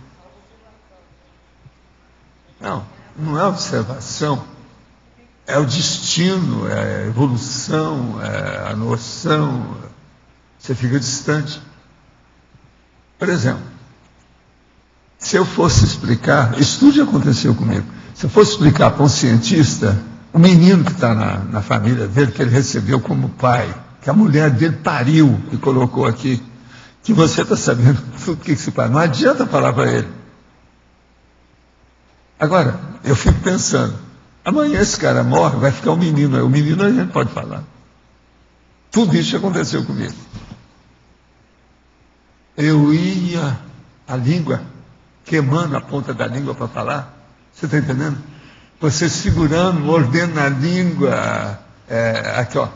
Não é observação, é o destino, é a evolução, é a noção. Você fica distante. Por exemplo, se eu fosse explicar, isso tudo já aconteceu comigo, se eu fosse explicar para um cientista, o menino que está na família dele, que ele recebeu como pai, que a mulher dele pariu e colocou aqui, que você está sabendo tudo o que se faz, não adianta falar para ele. Agora, eu fico pensando, amanhã esse cara morre, vai ficar um menino, o menino a gente pode falar. Tudo isso aconteceu comigo. Eu ia, a língua, queimando a ponta da língua para falar, você está entendendo? Você segurando, mordendo na língua, aqui ó,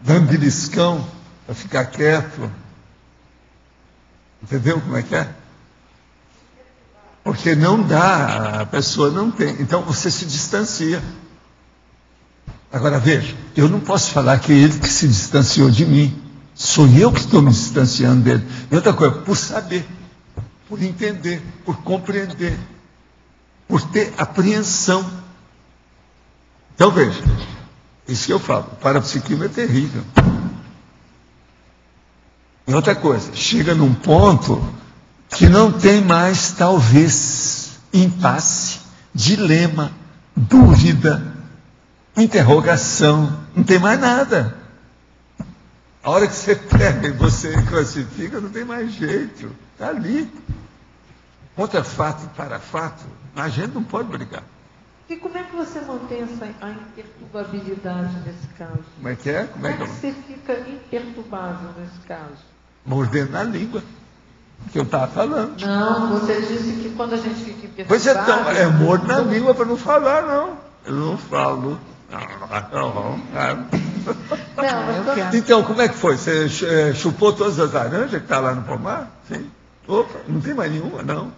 dando beliscão para ficar quieto. Entendeu como é que é? Porque não dá, a pessoa não tem. Então você se distancia. Agora veja, eu não posso falar que é ele que se distanciou de mim. Sou eu que estou me distanciando dele. E outra coisa, por saber, por entender, por compreender, por ter apreensão. Então veja, isso que eu falo, o parapsiquismo é terrível. E outra coisa, chega num ponto que não tem mais, talvez, impasse, dilema, dúvida, interrogação, não tem mais nada. A hora que você pega e você classifica, não tem mais jeito, está ali. Contra fato e para fato, a gente não pode brigar. E como é que você mantém a imperturbabilidade nesse caso? Como é que é? Como é que você fica imperturbável nesse caso? Mordendo na língua. Que eu estava falando. Não, você disse que quando a gente fica imperturbável... Pois então, é morto na língua para não falar, não. Eu não falo. Então, como é que foi? Você chupou todas as laranjas que estão lá no pomar? Sim. Opa, não tem mais nenhuma, não.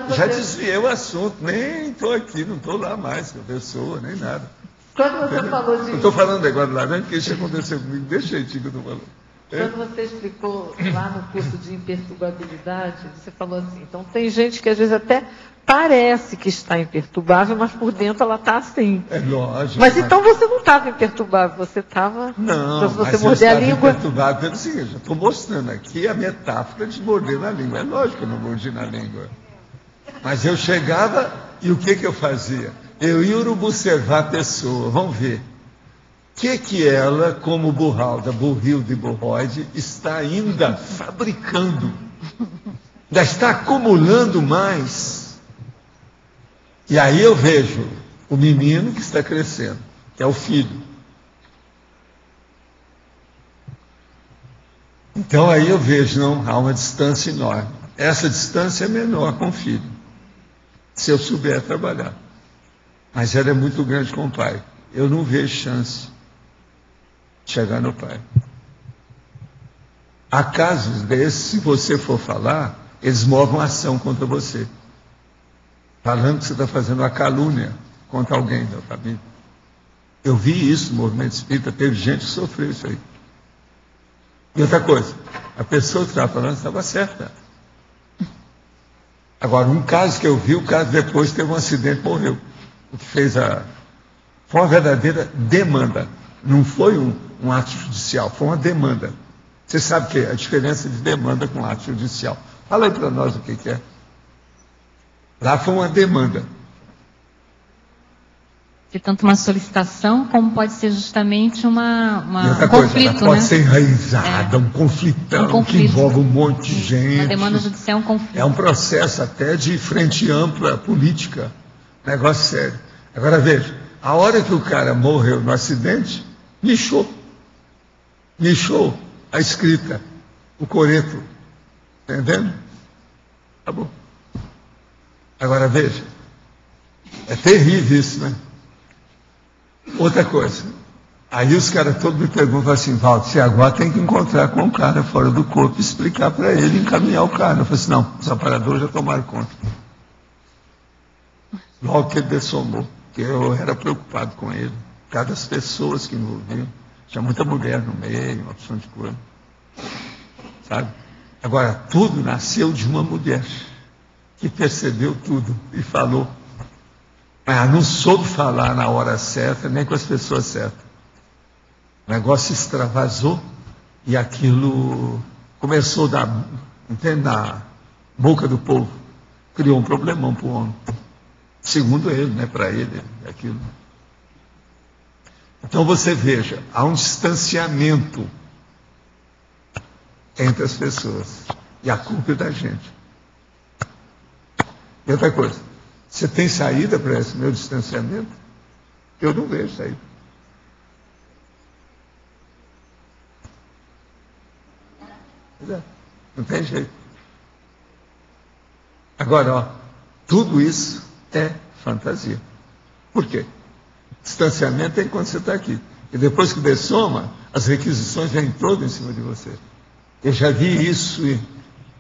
Já desviei o assunto, nem estou aqui, não estou lá mais com a pessoa, nem nada. Quando você falou de... Eu estou falando agora de laranja, porque isso aconteceu comigo, desse jeitinho que eu estou falando. Quando você explicou lá no curso de imperturbabilidade, você falou assim, então tem gente que às vezes até parece que está imperturbável, mas por dentro ela está assim. É lógico. Mas então você não estava imperturbável, você estava... Não, você mas morder eu a língua... imperturbável pelo seguinte, eu estou mostrando aqui a metáfora de morder na língua. É lógico que eu não mordi na língua. Mas eu chegava e o que eu fazia? Eu ia observar a pessoa, vamos ver. O que ela, como burralda, burrilda e burroide, está ainda fabricando? Ainda está acumulando mais. E aí eu vejo o menino que está crescendo, que é o filho. Então aí eu vejo, não, há uma distância enorme. Essa distância é menor com o filho, se eu souber trabalhar. Mas ela é muito grande com o pai. Eu não vejo chance de chegar no pai. Há casos desses, se você for falar, eles movem ação contra você. Falando que você está fazendo uma calúnia contra alguém da família. Eu vi isso no movimento espírita, teve gente que sofreu isso aí. E outra coisa, a pessoa que estava falando estava certa. Agora, um caso que eu vi, o caso depois teve um acidente, morreu. O que fez foi uma verdadeira demanda. Não foi um ato judicial, foi uma demanda. Você sabe que é a diferença de demanda com ato judicial. Fala aí para nós o que é. Lá foi uma demanda. De tanto uma solicitação, como pode ser justamente E outra um coisa, conflito, ela pode né? ser enraizada, um conflitão Um conflito. que envolve um monte de gente. Uma demanda judicial é um conflito. É um processo até de frente ampla política. Negócio sério. Agora veja, a hora que o cara morreu no acidente, lixou. Lixou a escrita, o coreto. Entendendo? Acabou. Agora veja, é terrível isso, né? Outra coisa, aí os caras todos me perguntam assim, Valdo, você agora tem que encontrar com o cara fora do corpo e explicar para ele, encaminhar o cara. Eu falei assim, não, os aparadores já tomaram conta. Logo que ele dessomou, porque eu era preocupado com ele, por causa das pessoas que envolviam. Tinha muita mulher no meio, uma opção de coisa. Sabe? Agora, tudo nasceu de uma mulher que percebeu tudo e falou. Mas não soube falar na hora certa, nem com as pessoas certas. O negócio extravasou e aquilo começou na boca do povo. Criou um problemão para o homem. Segundo ele, né, para ele, aquilo. Então você veja, há um distanciamento entre as pessoas. E a culpa é da gente. E outra coisa, você tem saída para esse meu distanciamento? Eu não vejo saída. Não tem jeito. Agora, ó, tudo isso é fantasia. Por quê? Distanciamento é enquanto você está aqui. E depois que dessoma, as requisições vêm todas em cima de você. Eu já vi isso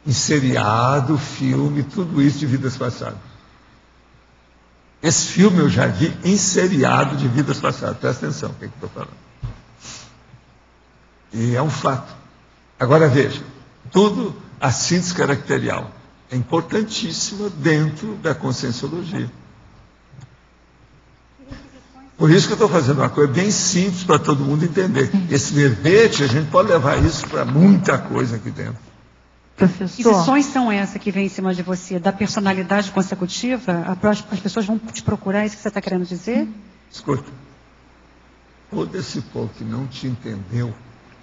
em seriado, filme, tudo isso de vidas passadas. Esse filme eu já vi em seriado de vidas passadas. Presta atenção no que eu estou falando. E é um fato. Agora veja, tudo a síntese caracterial é importantíssima dentro da conscienciologia. Por isso que eu estou fazendo uma coisa bem simples para todo mundo entender. Esse verbete, a gente pode levar isso para muita coisa aqui dentro. Que Professor, lições são essas que vêm em cima de você? Da personalidade consecutiva? As pessoas vão te procurar, é isso que você está querendo dizer? Escuta, todo esse povo que não te entendeu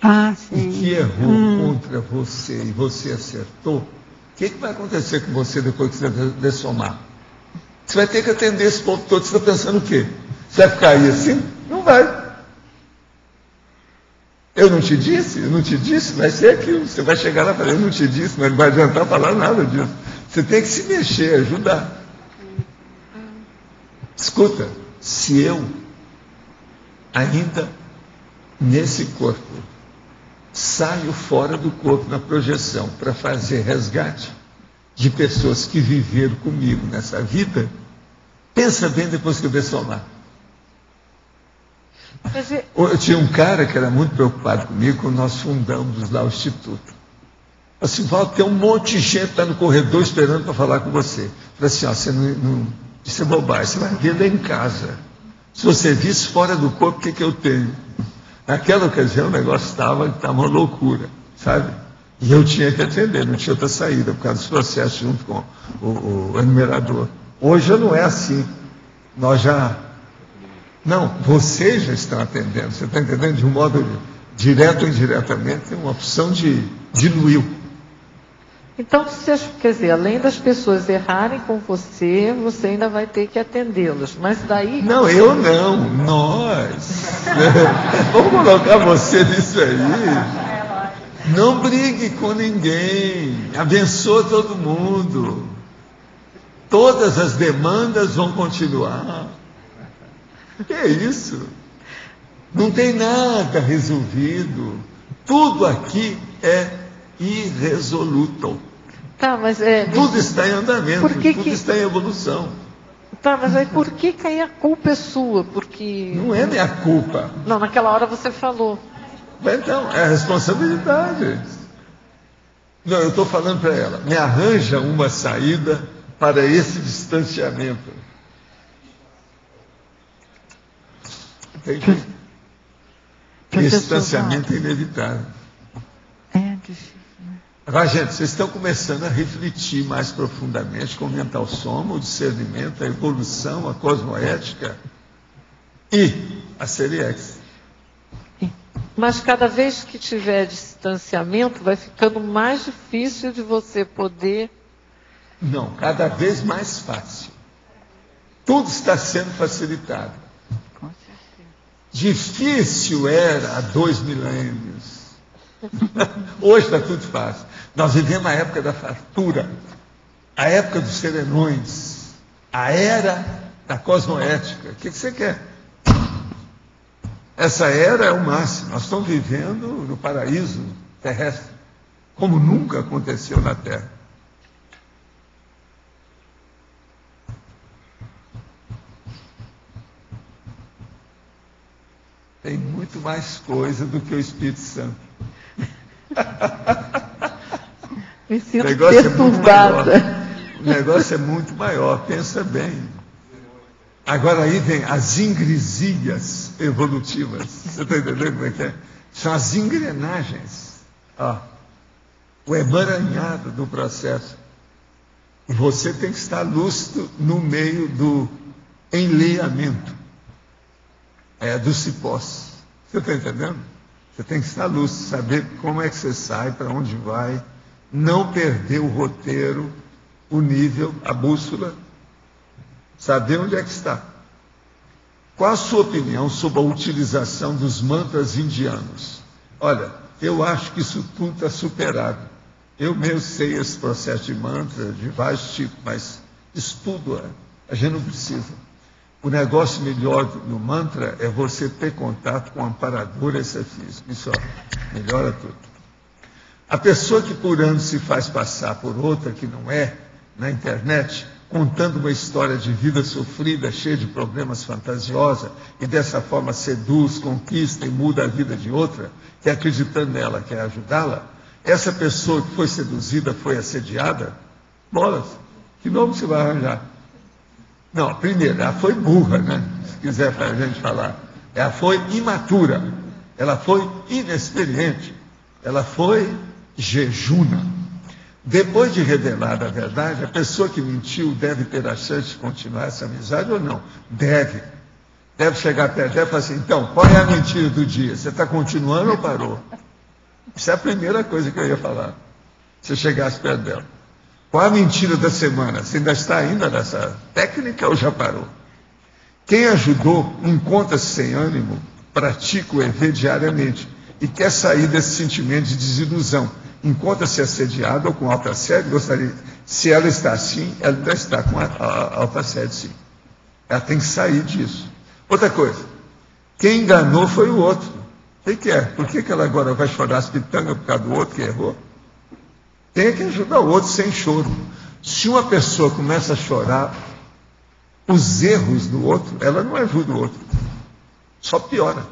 Ah, e sim. que errou contra você e você acertou, o que vai acontecer com você depois que você dessomar? Você vai ter que atender esse povo todo. Você está pensando o quê? Você vai ficar aí assim? Não vai. Eu não te disse, vai ser aquilo. Você vai chegar lá e falar, eu não te disse, mas não vai adiantar falar nada disso. Você tem que se mexer, ajudar. Escuta, se eu, ainda nesse corpo, saio fora do corpo na projeção para fazer resgate de pessoas que viveram comigo nessa vida, pensa bem depois que eu dessomar. Eu tinha um cara que era muito preocupado comigo quando nós fundamos lá o Instituto. Assim, Valdo, tem um monte de gente lá no corredor esperando para falar com você. Eu falei assim, ó, você isso é bobagem, você vai ver lá em casa. Se você visse fora do corpo, o que eu tenho? Naquela ocasião o negócio estava uma loucura, sabe? E eu tinha que atender, não tinha outra saída, por causa dos processos junto com o enumerador. Hoje não é assim. Nós já... Não, vocês já estão atendendo, você está entendendo? De um modo direto ou indiretamente, tem uma opção de diluir. então, quer dizer, além das pessoas errarem com você, você ainda vai ter que atendê-las. Mas daí... Não, eu não, nós. Vamos colocar você nisso aí. Não brigue com ninguém, abençoa todo mundo. Todas as demandas vão continuar. Que é isso? Não tem nada resolvido. Tudo aqui é irresoluto. Tá, mas Tudo está em andamento, Por que tudo que- está em evolução. Tá, mas aí por que aí a culpa é sua? Porque... Não é minha culpa. Não, naquela hora você falou. Então, é a responsabilidade. Não, eu estou falando para ela, me arranja uma saída para esse distanciamento. Entende? Esse distanciamento é inevitável. É difícil. Agora, gente, vocês estão começando a refletir mais profundamente com o mental soma, o discernimento, a evolução, a cosmoética e a Seriex. Mas cada vez que tiver distanciamento, vai ficando mais difícil de você poder... Não, cada vez mais fácil. Tudo está sendo facilitado. Difícil era há 2 milênios. Hoje está tudo fácil. Nós vivemos a época da fartura, a época dos serenões, a era da cosmoética. O que você quer? Essa era é o máximo. Nós estamos vivendo no paraíso terrestre, como nunca aconteceu na Terra. Tem muito mais coisa do que o Espírito Santo. Me sinto perturbada. O negócio é muito maior, pensa bem. Agora aí vem as ingresias evolutivas. Você está entendendo como é que é? São as engrenagens. Ó, o emaranhado do processo. E você tem que estar lúcido no meio do enleamento. Dos cipós. Você está entendendo? Você tem que estar lúcido, saber como é que você sai, para onde vai, não perder o roteiro, o nível, a bússola, saber onde é que está. Qual a sua opinião sobre a utilização dos mantras indianos? Olha, eu acho que isso tudo está superado. Eu mesmo sei esse processo de mantra, de vários tipos, mas estudo, a gente não precisa. O negócio melhor no mantra é você ter contato com o amparador extrafísico. Isso melhora tudo. A pessoa que por anos se faz passar por outra que não é, na internet, contando uma história de vida sofrida, cheia de problemas fantasiosa, e dessa forma seduz, conquista e muda a vida de outra, que acreditando nela, quer ajudá-la, essa pessoa que foi seduzida, foi assediada, bolas, que nome você vai arranjar? Não, primeiro, ela foi burra, né? Se quiser para a gente falar. Ela foi imatura, ela foi inexperiente, ela foi jejuna. Depois de revelada a verdade, a pessoa que mentiu deve ter a chance de continuar essa amizade ou não? Deve. Deve chegar perto dela e falar assim, então, qual é a mentira do dia? Você está continuando ou parou? Isso é a primeira coisa que eu ia falar. Se eu chegasse perto dela. Qual a mentira da semana? Você ainda está ainda nessa técnica ou já parou? Quem ajudou, encontra-se sem ânimo, pratica o EV diariamente e quer sair desse sentimento de desilusão. Encontra-se assediado ou com autoassédio, gostaria. Se ela está assim, ela ainda está com autoassédio, sim. Ela tem que sair disso. Outra coisa, quem enganou foi o outro. O que é? Por que ela agora vai chorar as pitangas por causa do outro que errou? Tem que ajudar o outro sem choro. Se uma pessoa começa a chorar os erros do outro, ela não ajuda o outro. Só piora.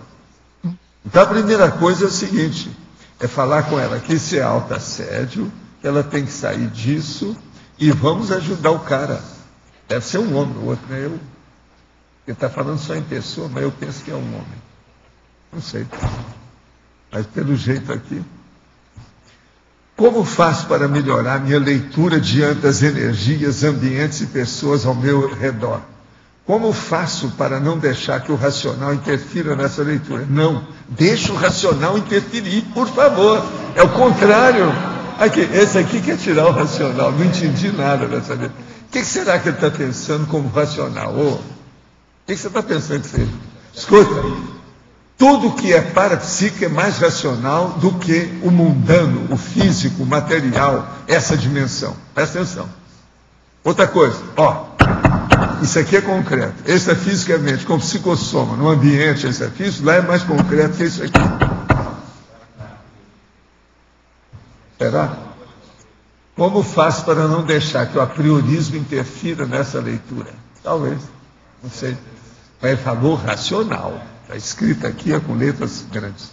Então a primeira coisa é o seguinte, é falar com ela que isso é autoassédio, que ela tem que sair disso e vamos ajudar o cara. Deve ser um homem, o outro não é eu. Ele está falando só em pessoa, mas eu penso que é um homem. Não sei. Mas pelo jeito aqui... Como faço para melhorar minha leitura diante das energias, ambientes e pessoas ao meu redor? Como faço para não deixar que o racional interfira nessa leitura? Não, deixa o racional interferir, por favor. É o contrário. Aqui, esse aqui quer tirar o racional, não entendi nada dessa letra. O que será que ele está pensando como racional? O que você está pensando que seja? Escuta. Tudo que é parapsíquico é mais racional do que o mundano, o físico, o material, essa dimensão. Presta atenção. Outra coisa, isso aqui é concreto. Esse é fisicamente, com psicossoma, no ambiente extrafísico, lá é mais concreto que isso aqui. Será? Como faço para não deixar que o apriorismo interfira nessa leitura? Talvez, não sei. Mas ele falou racional. Está escrito aqui com letras grandes.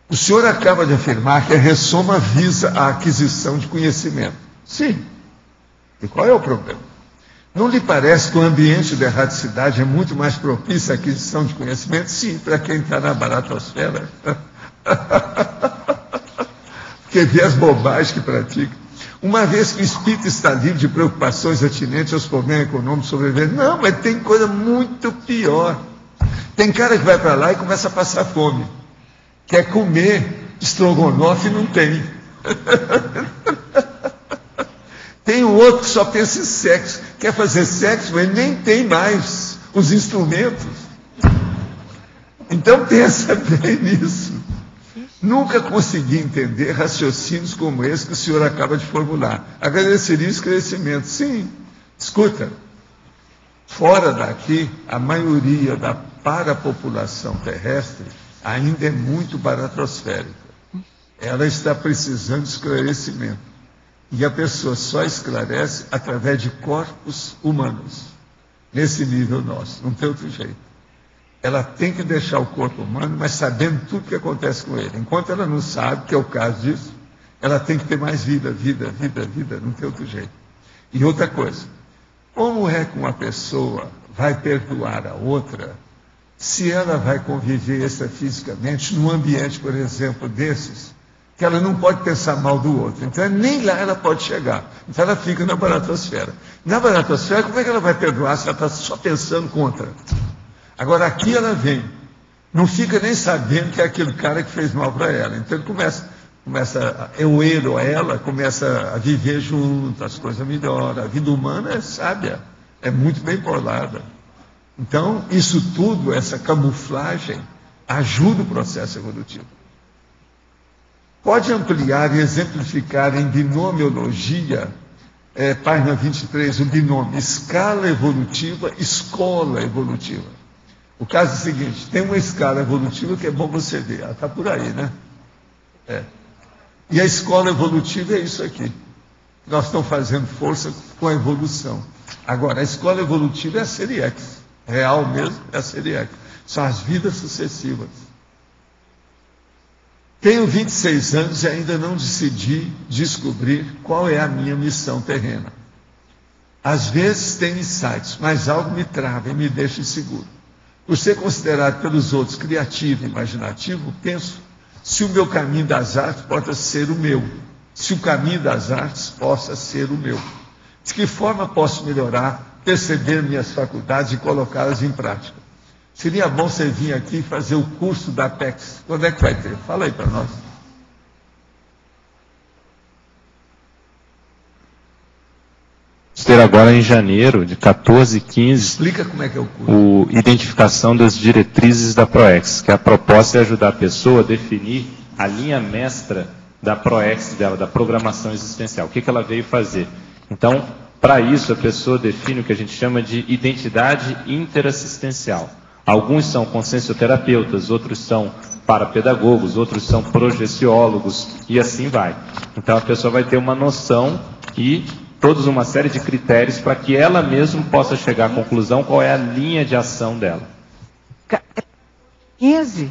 O senhor acaba de afirmar que a ressoma visa a aquisição de conhecimento. Sim. E qual é o problema? Não lhe parece que o ambiente da erraticidade é muito mais propício à aquisição de conhecimento? Sim, para quem está na baratosfera. Porque vê as bobagens que pratica. Uma vez que o espírito está livre de preocupações atinentes aos problemas econômicos sobreviventes. Não, mas tem coisa muito pior. Tem cara que vai para lá e começa a passar fome. Quer comer estrogonofe e não tem. Tem o outro que só pensa em sexo. Quer fazer sexo, mas nem tem mais os instrumentos. Então pensa bem nisso. Nunca consegui entender raciocínios como esse que o senhor acaba de formular. Agradeceria o esclarecimento. Sim, escuta. Fora daqui, a maioria da parapopulação terrestre ainda é muito baratrosférica. Ela está precisando de esclarecimento. E a pessoa só esclarece através de corpos humanos. Nesse nível nosso, não tem outro jeito. Ela tem que deixar o corpo humano, mas sabendo tudo o que acontece com ele. Enquanto ela não sabe, que é o caso disso, ela tem que ter mais vida, não tem outro jeito. E outra coisa, como é que uma pessoa vai perdoar a outra se ela vai conviver extrafisicamente num ambiente, por exemplo, desses, que ela não pode pensar mal do outro. Então, nem lá ela pode chegar. Então, ela fica na baratosfera. Na baratosfera, como é que ela vai perdoar se ela está só pensando contra? Agora, aqui ela vem. Não fica nem sabendo que é aquele cara que fez mal para ela. Então, ele começa eu ou ela, começa a viver junto, as coisas melhoram. A vida humana é sábia, é muito bem bolada. Então, isso tudo, essa camuflagem, ajuda o processo evolutivo. Pode ampliar e exemplificar em binomiologia, página 23, o binômio escala evolutiva, escola evolutiva. O caso é o seguinte, tem uma escala evolutiva que é bom você ver, ela está por aí, né? E a escola evolutiva é isso aqui. Nós estamos fazendo força com a evolução. Agora, a escola evolutiva é a série X. Real mesmo é a série X. São as vidas sucessivas. Tenho 26 anos e ainda não decidi descobrir qual é a minha missão terrena. Às vezes tenho insights, mas algo me trava e me deixa inseguro. Por ser considerado pelos outros criativo e imaginativo, penso se o meu caminho das artes possa ser o meu. Se o caminho das artes possa ser o meu. De que forma posso melhorar, perceber minhas faculdades e colocá-las em prática? Seria bom você vir aqui fazer o curso da Apex. Quando é que vai ter? Fala aí para nós. Ter agora em janeiro, de 14 e 15, explica como é que é o curso. Identificação das diretrizes da ProEx, que a proposta é ajudar a pessoa a definir a linha mestra da ProEx dela, da programação existencial. O que ela veio fazer? Então, para isso, a pessoa define o que a gente chama de identidade interassistencial. Alguns são consciencioterapeutas, outros são parapedagogos, outros são projeciólogos, e assim vai. Então, a pessoa vai ter uma noção e todos uma série de critérios para que ela mesma possa chegar à conclusão qual é a linha de ação dela. 15?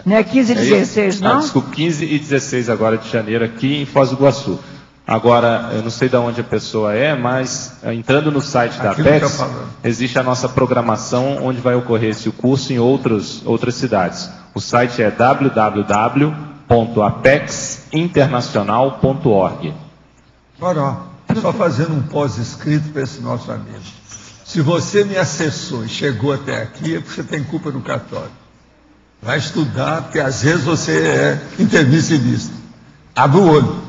Não é 15 e 16, não? Desculpa, 15 e 16 agora de janeiro aqui em Foz do Iguaçu. Agora, eu não sei de onde a pessoa é, mas entrando no site da Apex, existe a nossa programação onde vai ocorrer esse curso em outras cidades. O site é www.apexinternacional.org. Ora, só fazendo um pós-escrito para esse nosso amigo. Se você me acessou e chegou até aqui, é porque você tem culpa no cartório. Vai estudar, porque às vezes você é intermissivista. Abre o olho.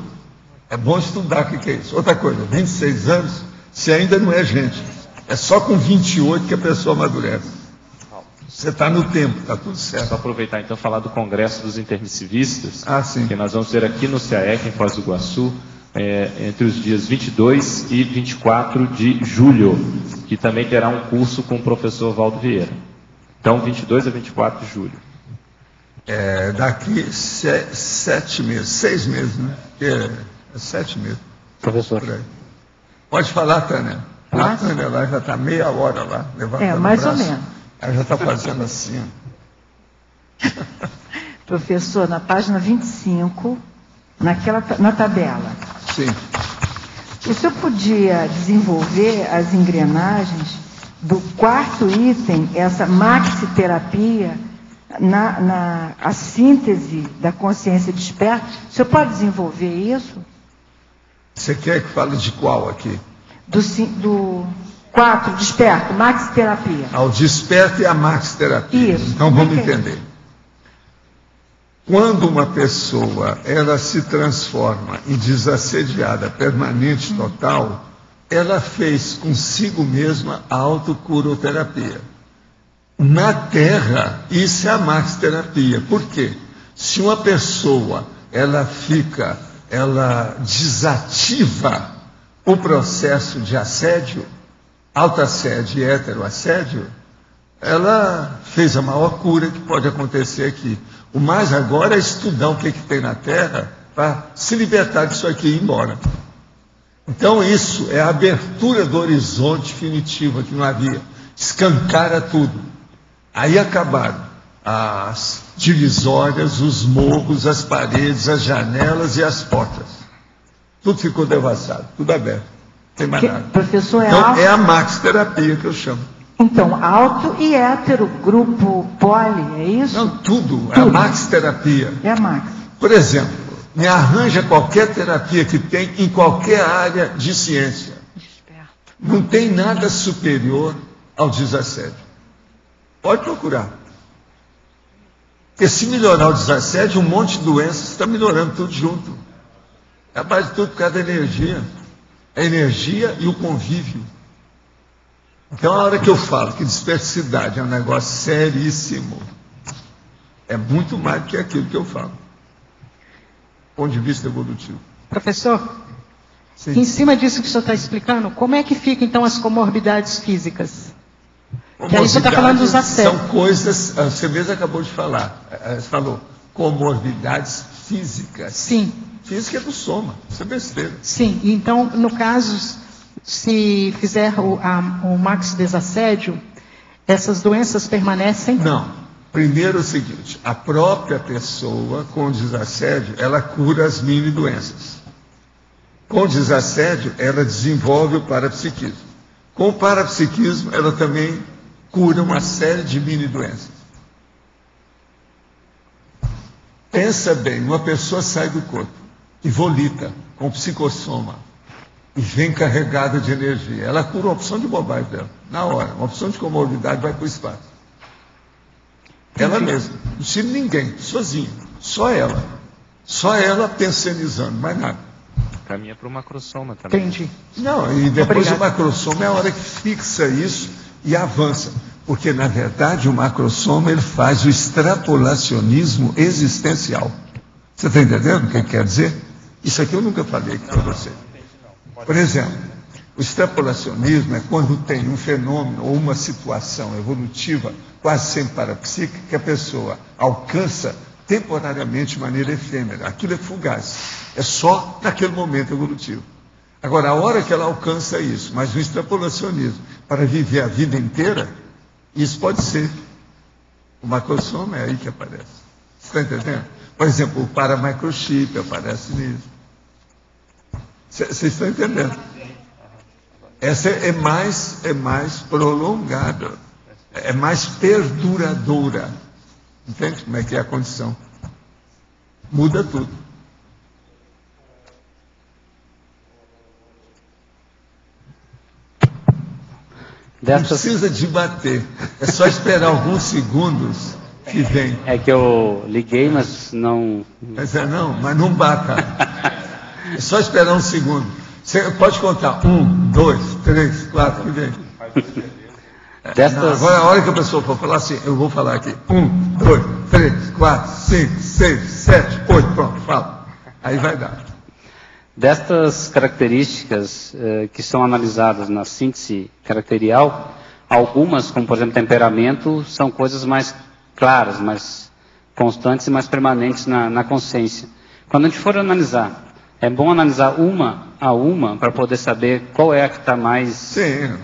É bom estudar o que é isso. Outra coisa, 26 anos, você ainda não é gente. É só com 28 que a pessoa amadurece. Você está no tempo, está tudo certo. Só aproveitar então e falar do Congresso dos Intermissivistas, sim. Que nós vamos ter aqui no CAEC, em Foz do Iguaçu, entre os dias 22 e 24 de julho, que também terá um curso com o professor Valdo Vieira. Então, 22 a 24 de julho. Daqui 7 meses, 6 meses, né? 7 meses. Professor. Pode falar, Tânia. A Tânia lá já está meia hora lá, levantando mais o braço. ou menos. Ela já está fazendo assim. Professor, na página 25, na tabela. Sim. O senhor podia desenvolver as engrenagens do quarto item, essa maxiterapia, a síntese da consciência desperta? O senhor pode desenvolver isso? Você quer que fale de qual aqui? Do 4, desperto, maxiterapia. O desperto e a maxiterapia. Isso. Então vamos entender. Quando uma pessoa ela se transforma em desassediada permanente total, ela fez consigo mesma a autocuroterapia. Na Terra, isso é a maxiterapia. Por quê? Se uma pessoa ela desativa o processo de assédio, autoassédio e heteroassédio, ela fez a maior cura que pode acontecer aqui. O mais agora é estudar o que tem na Terra para se libertar disso aqui e ir embora. Então isso é a abertura do horizonte definitivo que não havia. Escancara tudo. Aí acabaram as divisórias, os morros, as paredes, as janelas e as portas. Tudo ficou devastado, tudo aberto. Não tem mais nada. Professor, então é a maxiterapia que eu chamo. Então, auto e hétero, grupo poli, é isso? Não, tudo. É a maxiterapia. É a max. Por exemplo, me arranja qualquer terapia que tem em qualquer área de ciência. Não tem nada superior ao desassédio. Pode procurar. Porque se melhorar o desassédio, um monte de doenças está melhorando tudo junto. É a base de tudo por causa da energia. A energia e o convívio. Então, a hora que eu falo que dispersidade é um negócio seríssimo, é muito mais do que aquilo que eu falo. Do ponto de vista evolutivo. Professor, Sim. Em cima disso que o senhor está explicando, como é que ficam, então, as comorbidades físicas? Que aí o senhor está falando dos assédios. São coisas, você mesmo acabou de falar, você falou, comorbidades físicas. Sim. Física é do soma, isso é besteira. Sim, então, no caso, se fizer o max desassédio, essas doenças permanecem? Não. Primeiro é o seguinte, a própria pessoa com desassédio, ela cura as mini doenças. Com desassédio, ela desenvolve o parapsiquismo. Com o parapsiquismo, ela também cura uma série de mini doenças. Pensa bem, uma pessoa sai do corpo e volita com psicossoma e vem carregada de energia. Ela cura uma opção de bobagem dela, na hora. Uma opção de comorbidade vai para o espaço. Ela mesma, não precisa de ninguém, sozinha, só ela. Só ela pensionizando, mais nada. Caminha para o macrossoma também. Entendi. Não, e depois Obrigado. o macrossoma é a hora que fixa isso e avança. Porque, na verdade, o macrossoma ele faz o extrapolacionismo existencial. Você está entendendo o que quer dizer? Isso aqui eu nunca falei aqui para você. Por exemplo, o extrapolacionismo é quando tem um fenômeno ou uma situação evolutiva quase sempre parapsíquica que a pessoa alcança temporariamente de maneira efêmera. Aquilo é fugaz. É só naquele momento evolutivo. Agora, a hora que ela alcança isso, mas o extrapolacionismo, para viver a vida inteira, isso pode ser. O macrossoma é aí que aparece. Você está entendendo? Por exemplo, o paramicrochip aparece nisso. Vocês estão entendendo? Essa é mais prolongada. É mais perduradora. Entende como é que é a condição? Muda tudo. Não precisa debater. É só esperar alguns segundos que vem. É que eu liguei, mas não... Mas não bata. É só esperar um segundo. Você pode contar 1, 2, 3, 4, que vem. Não, agora a hora que a pessoa for falar assim, eu vou falar aqui. 1, 2, 3, 4, 5, 6, 7, 8, pronto, fala. Aí vai dar. Destas características que são analisadas na síntese caracterial, algumas, como por exemplo temperamento, são coisas mais claras, mais constantes e mais permanentes na consciência. Quando a gente for analisar, é bom analisar uma a uma para poder saber qual é a que está mais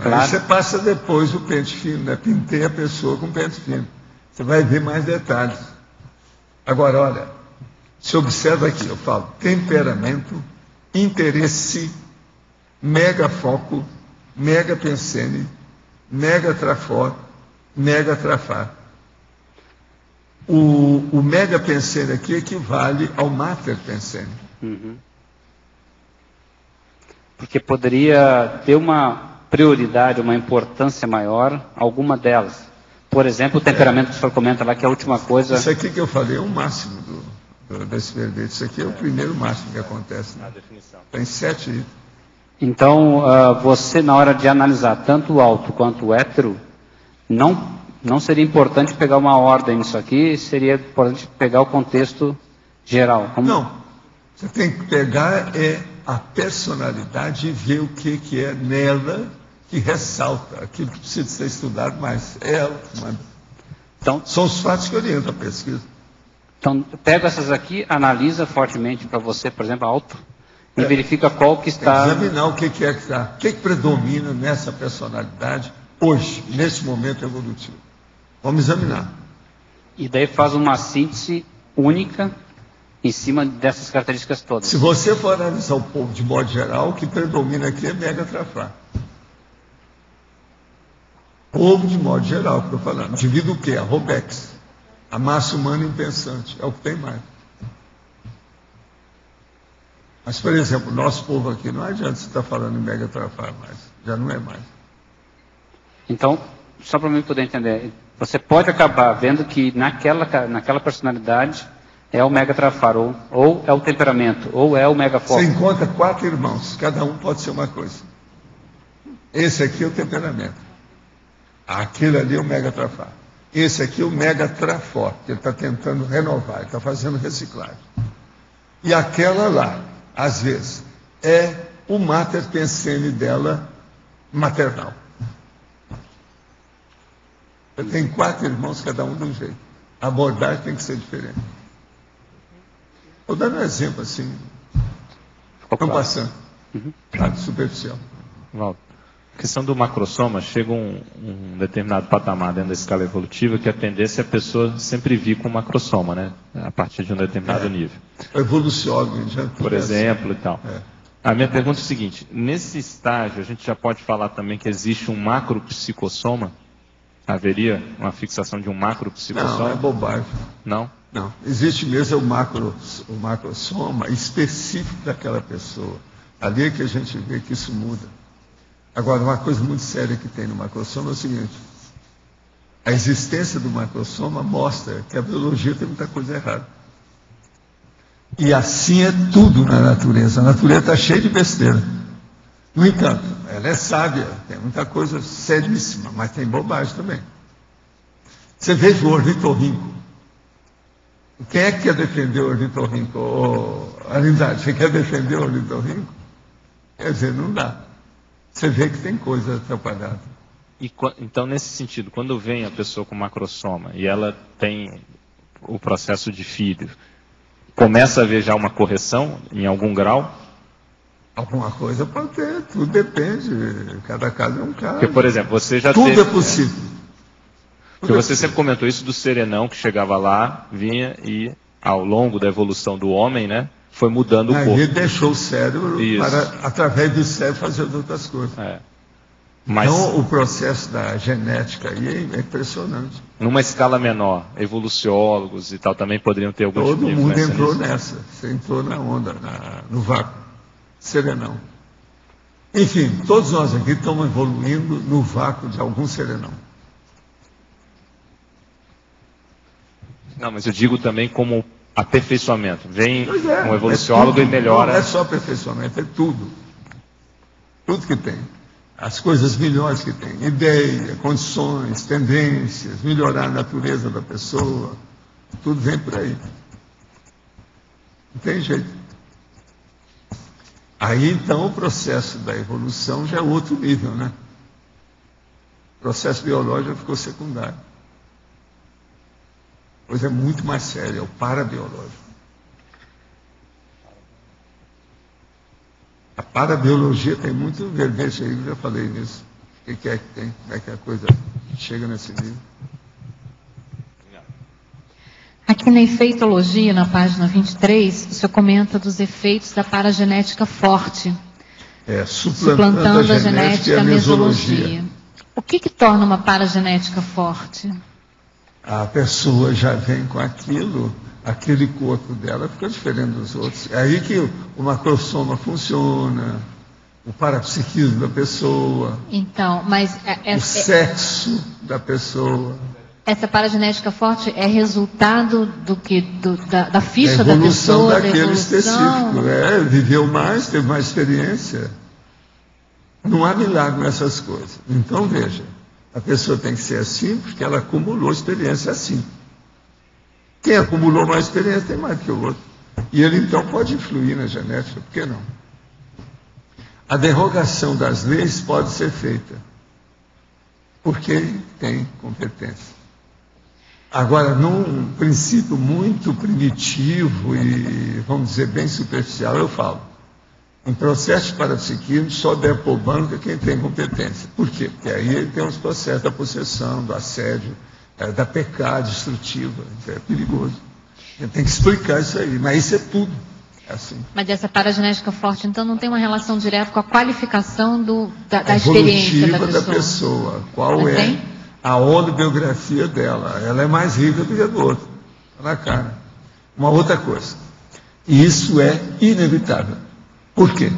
clara. Aí você passa depois o pente fino, né? Pintei a pessoa com pente fino. Você vai ver mais detalhes. Agora, olha, se observa aqui, eu falo temperamento, interesse megafoco, megapensene, megatrafor, megatrafar. O megapensene aqui equivale ao materpensene. Porque poderia ter uma prioridade, uma importância maior, alguma delas. Por exemplo, o temperamento que o senhor comenta lá, que é a última coisa... Isso aqui que eu falei é o máximo desse verbete. Isso aqui é o primeiro máximo que acontece. Né? Tem 7 itens. Então, você, na hora de analisar tanto o alto quanto o hétero, não seria importante pegar uma ordem nisso aqui, seria importante pegar o contexto geral. Não. Você tem que pegar a personalidade e ver o que é nela que ressalta aquilo que precisa ser estudado mais. Então, são os fatos que orientam a pesquisa. Então, pega essas aqui, analisa fortemente para você, por exemplo, alto, e verifica qual que está... Examinar o que é que está, o que predomina nessa personalidade hoje, nesse momento evolutivo. Vamos examinar. E daí faz uma síntese única em cima dessas características todas. Se você for analisar o povo de modo geral, o que predomina aqui é megatrafar. Povo de modo geral, que eu estou falando. Devido o quê? A Robex. A massa humana impensante. É o que tem mais. Mas, por exemplo, o nosso povo aqui, não adianta você estar falando em megatrafar mais. Já não é mais. Então, só para mim poder entender, você pode acabar vendo que naquela personalidade é o megatrafar, ou é o temperamento, ou é o megafoco. Você encontra 4 irmãos, cada um pode ser uma coisa. Esse aqui é o temperamento. Aquele ali é o megatrafar. Esse aqui é o megatrafor, que ele está tentando renovar, ele está fazendo reciclagem. E aquela lá, às vezes, é o materpensene dela maternal. Eu tenho 4 irmãos, cada um de um jeito. A abordagem tem que ser diferente. Vou dar um exemplo assim. Vamos passando. Claro, superficial. Valdo, a questão do macrossoma chega um determinado patamar dentro da escala evolutiva que a tendência é a pessoa sempre vir com macrossoma, né? A partir de um determinado nível. Evoluciona, já. Por exemplo, e tal. A minha pergunta é o seguinte: nesse estágio, a gente já pode falar também que existe um macropsicossoma? Haveria uma fixação de um macropsicossoma? Não, é bobagem. Não? Não. Existe mesmo o macrossoma específico daquela pessoa. Ali é que a gente vê que isso muda. Agora, uma coisa muito séria que tem no macrossoma é o seguinte: a existência do macrossoma mostra que a biologia tem muita coisa errada. E assim é tudo na natureza. A natureza está cheia de besteira. No entanto, ela é sábia, tem muita coisa seríssima, mas tem bobagem também. Você veja o ornitorrinco. Quem é que quer defender o ornitorrinco? Arindade, você quer defender o ornitorrinco? Quer dizer, não dá. Você vê que tem coisa atrapalhada. Então, nesse sentido, quando vem a pessoa com macrossoma e ela tem o processo de filho, começa a haver já uma correção em algum grau? Alguma coisa pode ter, tudo depende. Cada caso é um caso. Porque, por exemplo, você já tudo teve... é possível. Porque você sempre comentou isso do serenão que chegava lá, vinha e, ao longo da evolução do homem, né, foi mudando o corpo. Ele deixou o cérebro para, através do cérebro, fazer outras coisas. Mas, então, o processo da genética aí é impressionante. Numa escala menor, evoluciólogos e tal também poderiam ter algum tipo de influência. Todo mundo entrou nisso? nessa. Você entrou na onda, no vácuo. Serenão. Enfim, todos nós aqui estamos evoluindo no vácuo de algum serenão. Não, mas eu digo também como aperfeiçoamento. Vem um evoluciólogo e melhora. Não é só aperfeiçoamento, é tudo. Tudo que tem. As coisas melhores que tem. Ideia, condições, tendências, melhorar a natureza da pessoa. Tudo vem por aí. Não tem jeito. Aí, então, o processo da evolução já é outro nível, né? O processo biológico já ficou secundário. Coisa muito mais séria, é o parabiológico. A parabiologia tem muito verbete aí, eu já falei nisso. O que é que tem? Como é que a coisa chega nesse nível? Aqui na efeitologia, na página 23, o senhor comenta dos efeitos da paragenética forte. suplantando a genética e a mesologia. O que torna uma paragenética forte? A pessoa já vem com aquilo, aquele corpo dela fica diferente dos outros. É aí que o macrosoma funciona, o parapsiquismo da pessoa, Então, mas o sexo da pessoa. Essa paragenética forte é resultado da ficha da da pessoa, daquele da evolução? específico. Viveu mais, teve mais experiência. Não há milagre nessas coisas. Então, veja, a pessoa tem que ser assim porque ela acumulou experiência assim. Quem acumulou mais experiência tem mais que o outro. E ele, então, pode influir na genética, por que não? A derrogação das leis pode ser feita por quem tem competência. Agora, num princípio muito primitivo e, vamos dizer, bem superficial, eu falo, em processo de parapsiquismo só deve pôr banca quem tem competência. Por quê? Porque aí tem os processos da possessão, do assédio, da pecado destrutiva. É perigoso. A gente tem que explicar isso aí, mas isso é tudo. É assim. Mas essa paragenética forte, então, não tem uma relação direta com a qualificação da experiência da pessoa. Qual mas é a holobiografia dela? Ela é mais rica do que a do outro. Está na cara. Uma outra coisa. E isso é inevitável. Por quê?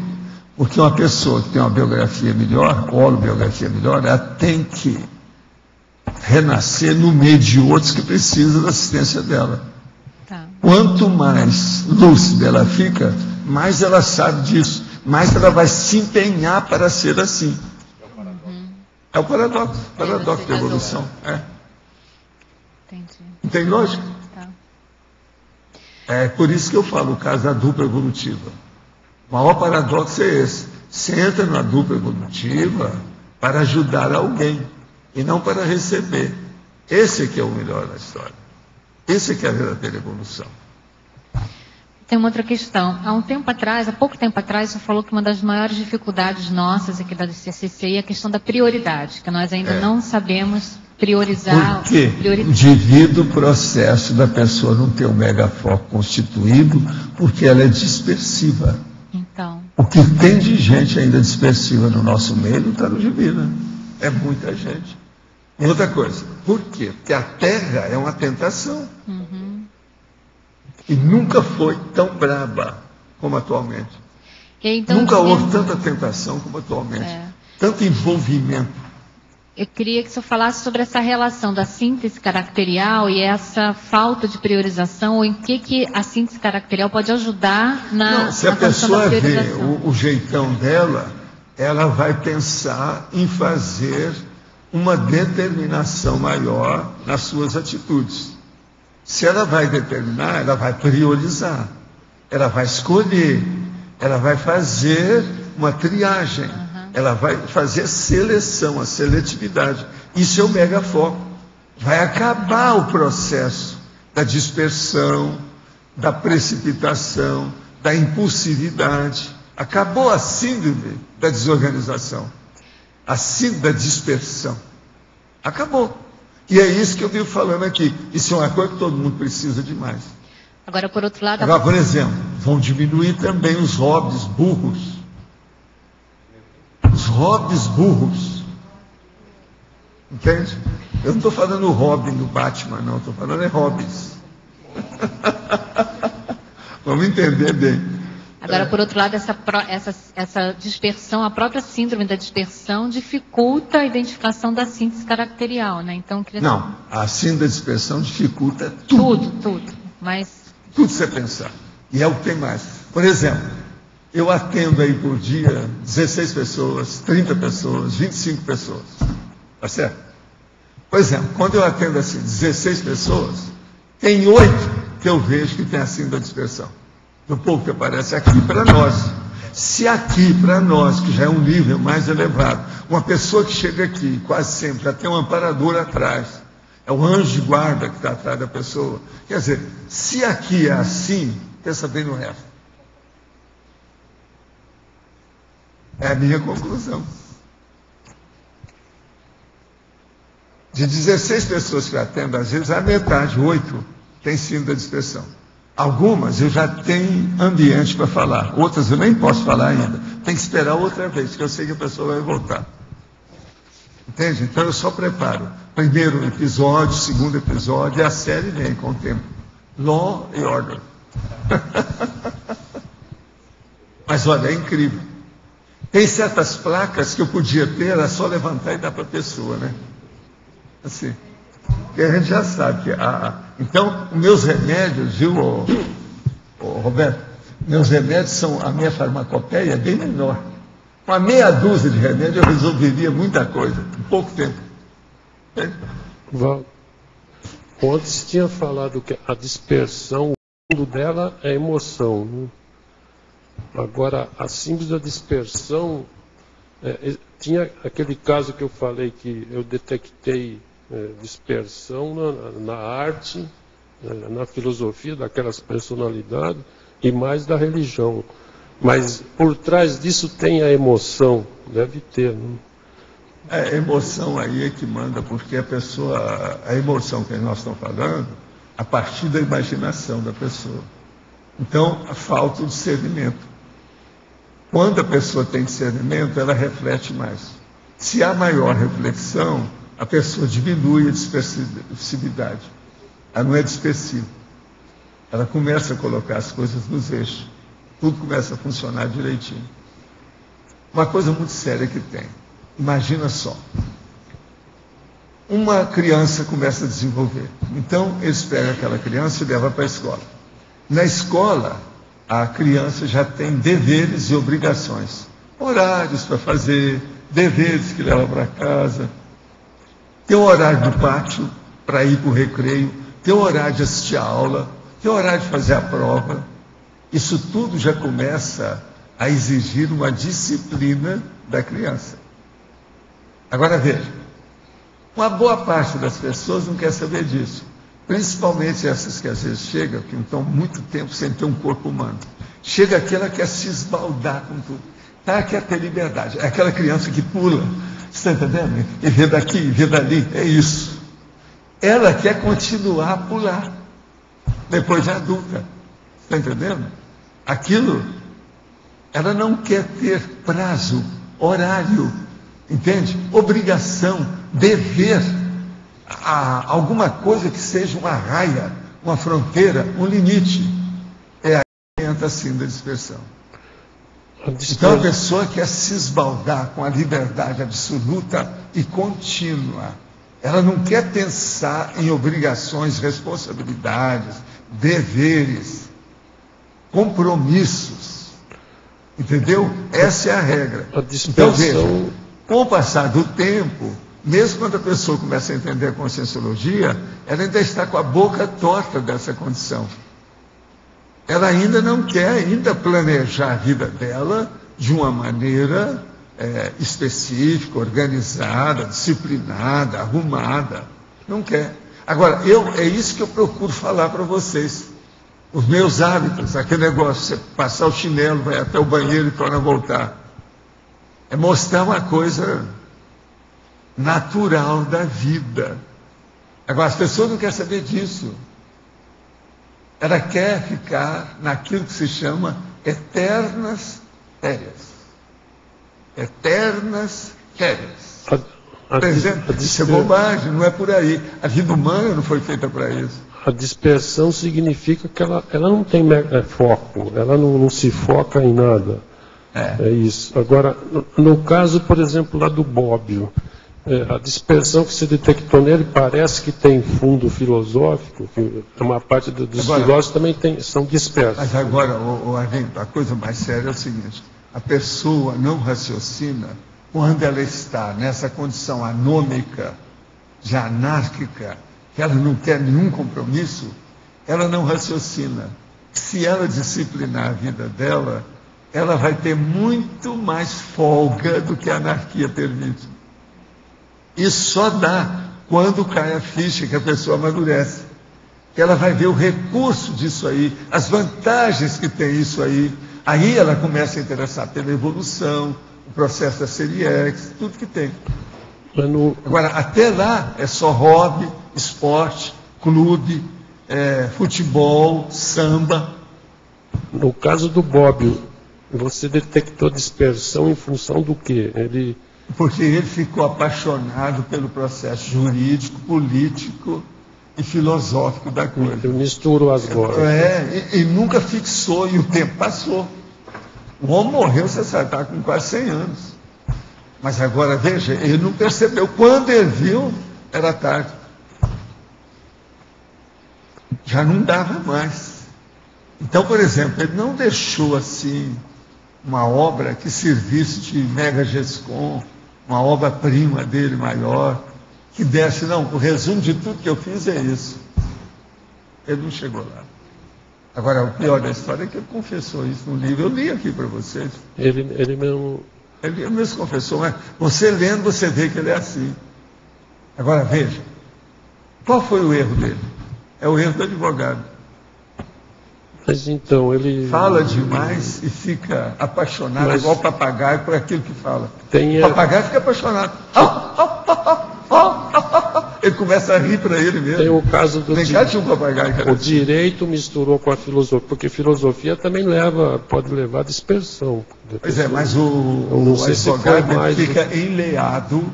Porque uma pessoa que tem uma biografia melhor, holobiografia melhor, ela tem que renascer no meio de outros que precisam da assistência dela. Tá. Quanto mais lúcida ela fica, mais ela sabe disso, mais ela vai se empenhar para ser assim. É o paradoxo da evolução. Entendi. Não tem lógica? Tá. É por isso que eu falo o caso da dupla evolutiva. O maior paradoxo é esse. Você entra na dupla evolutiva para ajudar alguém e não para receber. Esse é que é o melhor da história. Esse é que é a verdadeira evolução. Tem uma outra questão. Há pouco tempo atrás, você falou que uma das maiores dificuldades nossas aqui da DCCCI é a questão da prioridade, que nós ainda não sabemos priorizar. Por quê? Devido ao processo da pessoa não ter um megafoco constituído, porque ela é dispersiva. Então. O que tem de gente ainda dispersiva no nosso meio não está no gibi, né? É muita gente. Outra coisa, por quê? Porque a Terra é uma tentação. E nunca foi tão braba como atualmente. Então, nunca houve tanta tentação como atualmente. Tanto envolvimento. Eu queria que o senhor falasse sobre essa relação da síntese caracterial e essa falta de priorização, ou em que a síntese caracterial pode ajudar na se a pessoa vê o jeitão dela, ela vai pensar em fazer uma determinação maior nas suas atitudes. Se ela vai determinar, ela vai priorizar, ela vai escolher, ela vai fazer uma triagem, ela vai fazer seleção, a seletividade. Isso é o megafoco. Vai acabar o processo da dispersão, da precipitação, da impulsividade. Acabou a síndrome da desorganização, a síndrome da dispersão. Acabou. E é isso que eu vivo falando aqui. Isso é uma coisa que todo mundo precisa demais. Agora, por outro lado... Agora, por exemplo, vão diminuir também os hobbies burros. Os hobbies burros. Entende? Eu não estou falando Robin do Batman, não. Estou falando hobbies. Vamos entender bem. Agora, por outro lado, essa dispersão, a própria síndrome da dispersão dificulta a identificação da síntese caracterial, né? Então, não, a síndrome da dispersão dificulta tudo. Tudo. Mas... tudo você pensar. E é o que tem mais. Por exemplo, eu atendo aí por dia 16 pessoas, 30 pessoas, 25 pessoas. Tá certo? Por exemplo, quando eu atendo assim 16 pessoas, tem 8 que eu vejo que tem a síndrome da dispersão. Do povo que aparece aqui para nós. Se aqui, para nós, que já é um nível mais elevado, uma pessoa que chega aqui, quase sempre, já tem um amparador atrás, é o anjo de guarda que está atrás da pessoa. Quer dizer, se aqui é assim, pensa bem no resto. É a minha conclusão. De 16 pessoas que eu atendo, às vezes a metade, 8, tem síndrome da dispersão. Algumas eu já tenho ambiente para falar, outras eu nem posso falar ainda. tem que esperar outra vez, porque eu sei que a pessoa vai voltar. Entende? Então eu só preparo. Primeiro episódio, segundo episódio, e a série vem com o tempo. Law and Order. Mas olha, é incrível. Tem certas placas que eu podia ter, era só levantar e dar para a pessoa, né? Assim. E a gente já sabe que... Então, meus remédios, viu, Roberto? Meus remédios são... A minha farmacopeia é bem menor. Com uma meia dúzia de remédios eu resolveria muita coisa, em pouco tempo. Val, ontem você tinha falado que a dispersão, o fundo dela é emoção, né? Agora, a síndrome da dispersão, tinha aquele caso que eu falei que eu detectei dispersão na arte, na filosofia daquelas personalidades e mais da religião. Mas por trás disso tem a emoção, deve ter, né? A emoção aí é que manda, porque a emoção que nós estamos falando, a partir da imaginação da pessoa. Então, falta o discernimento. Quando a pessoa tem discernimento, ela reflete mais. Se há maior reflexão, a pessoa diminui a dispersividade. Ela não é dispersiva. Ela começa a colocar as coisas nos eixos. Tudo começa a funcionar direitinho. Uma coisa muito séria que tem. Imagina só. Uma criança começa a desenvolver. Então, eles pegam aquela criança e levam para a escola. Na escola, a criança já tem deveres e obrigações. Horários para fazer, deveres que leva para casa. Tem o horário do pátio para ir para o recreio. Tem o horário de assistir a aula. Tem o horário de fazer a prova. Isso tudo já começa a exigir uma disciplina da criança. Agora veja, uma boa parte das pessoas não quer saber disso. Principalmente essas que às vezes chegam, que não estão muito tempo sem ter um corpo humano. Chega aqui, ela quer se esbaldar com tudo. Tá, quer ter liberdade. É aquela criança que pula, você está entendendo? E vê daqui, e vê dali, é isso. Ela quer continuar a pular, depois de adulta. Está entendendo? Aquilo, ela não quer ter prazo, horário, entende? Obrigação, dever, alguma coisa que seja uma raia, uma fronteira, um limite. É aí que entra a síndrome da dispersão. Então a pessoa quer se esbaldar com a liberdade absoluta e contínua. Ela não quer pensar em obrigações, responsabilidades, deveres, compromissos. Entendeu? Essa é a regra. Então, veja, com o passar do tempo, mesmo quando a pessoa começa a entender a conscienciologia, ela ainda está com a boca torta dessa condição. Ela ainda não quer planejar a vida dela de uma maneira específica, organizada, disciplinada, arrumada. Não quer. Agora, é isso que eu procuro falar para vocês. Os meus hábitos, aquele negócio, você passar o chinelo, vai até o banheiro e torna a voltar. É mostrar uma coisa natural da vida. Agora, as pessoas não querem saber disso. Ela quer ficar naquilo que se chama eternas férias. Eternas férias. Isso é bobagem, não é por aí. A vida humana não foi feita para isso. A dispersão significa que ela não tem foco, ela não se foca em nada. É isso. Agora, no caso, por exemplo, lá do Bobbio, a dispersão que se detectou nele parece que tem fundo filosófico, que uma parte dos filósofos também são dispersos. Mas agora, Arlindo, a coisa mais séria é o seguinte: a pessoa não raciocina quando ela está nessa condição anômica, de anárquica, que ela não quer nenhum compromisso, ela não raciocina. Se ela disciplinar a vida dela, ela vai ter muito mais folga do que a anarquia permite. Isso só dá quando cai a ficha, que a pessoa amadurece. Que ela vai ver o recurso disso aí, as vantagens que tem isso aí. Aí ela começa a interessar pela evolução, o processo da série X, tudo que tem. Agora, até lá é só hobby, esporte, clube, futebol, samba. No caso do Bobbio, Você detectou dispersão em função do quê? Porque ele ficou apaixonado pelo processo jurídico, político e filosófico da coisa. Eu misturo as vozes. E nunca fixou, e o tempo passou. O homem morreu, você sabe, está com quase 100 anos. Mas agora, veja, ele não percebeu. Quando ele viu, era tarde. Já não dava mais. Então, por exemplo, ele não deixou assim uma obra que servisse de mega gescom, uma obra-prima dele maior, que desse, não, o resumo de tudo que eu fiz é isso. Ele não chegou lá. Agora, o pior da história é que ele confessou isso no livro. Eu li aqui para vocês. Ele mesmo... Ele mesmo confessou, mas você lendo, você vê que ele é assim. Agora, veja, qual foi o erro dele? É o erro do advogado. Mas então, ele... Fala demais e fica apaixonado, igual papagaio, por aquilo que fala. O papagaio fica apaixonado. Ele começa a rir para ele mesmo. Tem o caso do papagaio, o direito misturou com a filosofia, porque filosofia também pode levar à dispersão. Pois é, mas o advogado fica enleado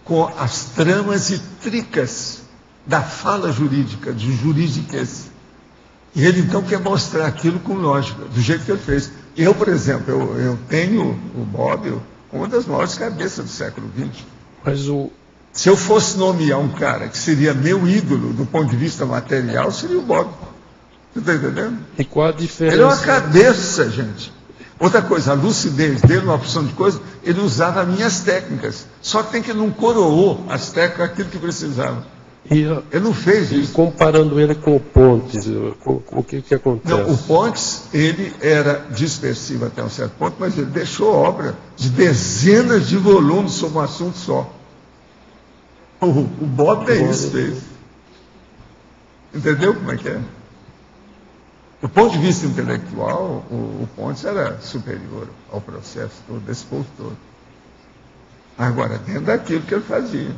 com as tramas e tricas da fala jurídica, de jurídicas. E ele então quer mostrar aquilo com lógica, do jeito que ele fez. Eu, por exemplo, eu tenho o Bob, uma das maiores cabeças do século XX. Mas se eu fosse nomear um cara que seria meu ídolo do ponto de vista material, seria o Bob. Você está entendendo? E qual a diferença? Ele é uma cabeça, gente. Outra coisa, a lucidez dele, uma opção de coisa, ele usava minhas técnicas. Só que tem que ele não coroou as técnicas aquilo que precisava. Ele não fez isso. E comparando ele com o Pontes, o que acontece? Não, o Pontes, ele era dispersivo até um certo ponto, mas ele deixou obra de dezenas de volumes sobre um assunto só. O Bob é isso, fez. Entendeu como é que é? Do ponto de vista intelectual, o Pontes era superior ao processo todo, desse povo todo. Agora, dentro daquilo que ele fazia.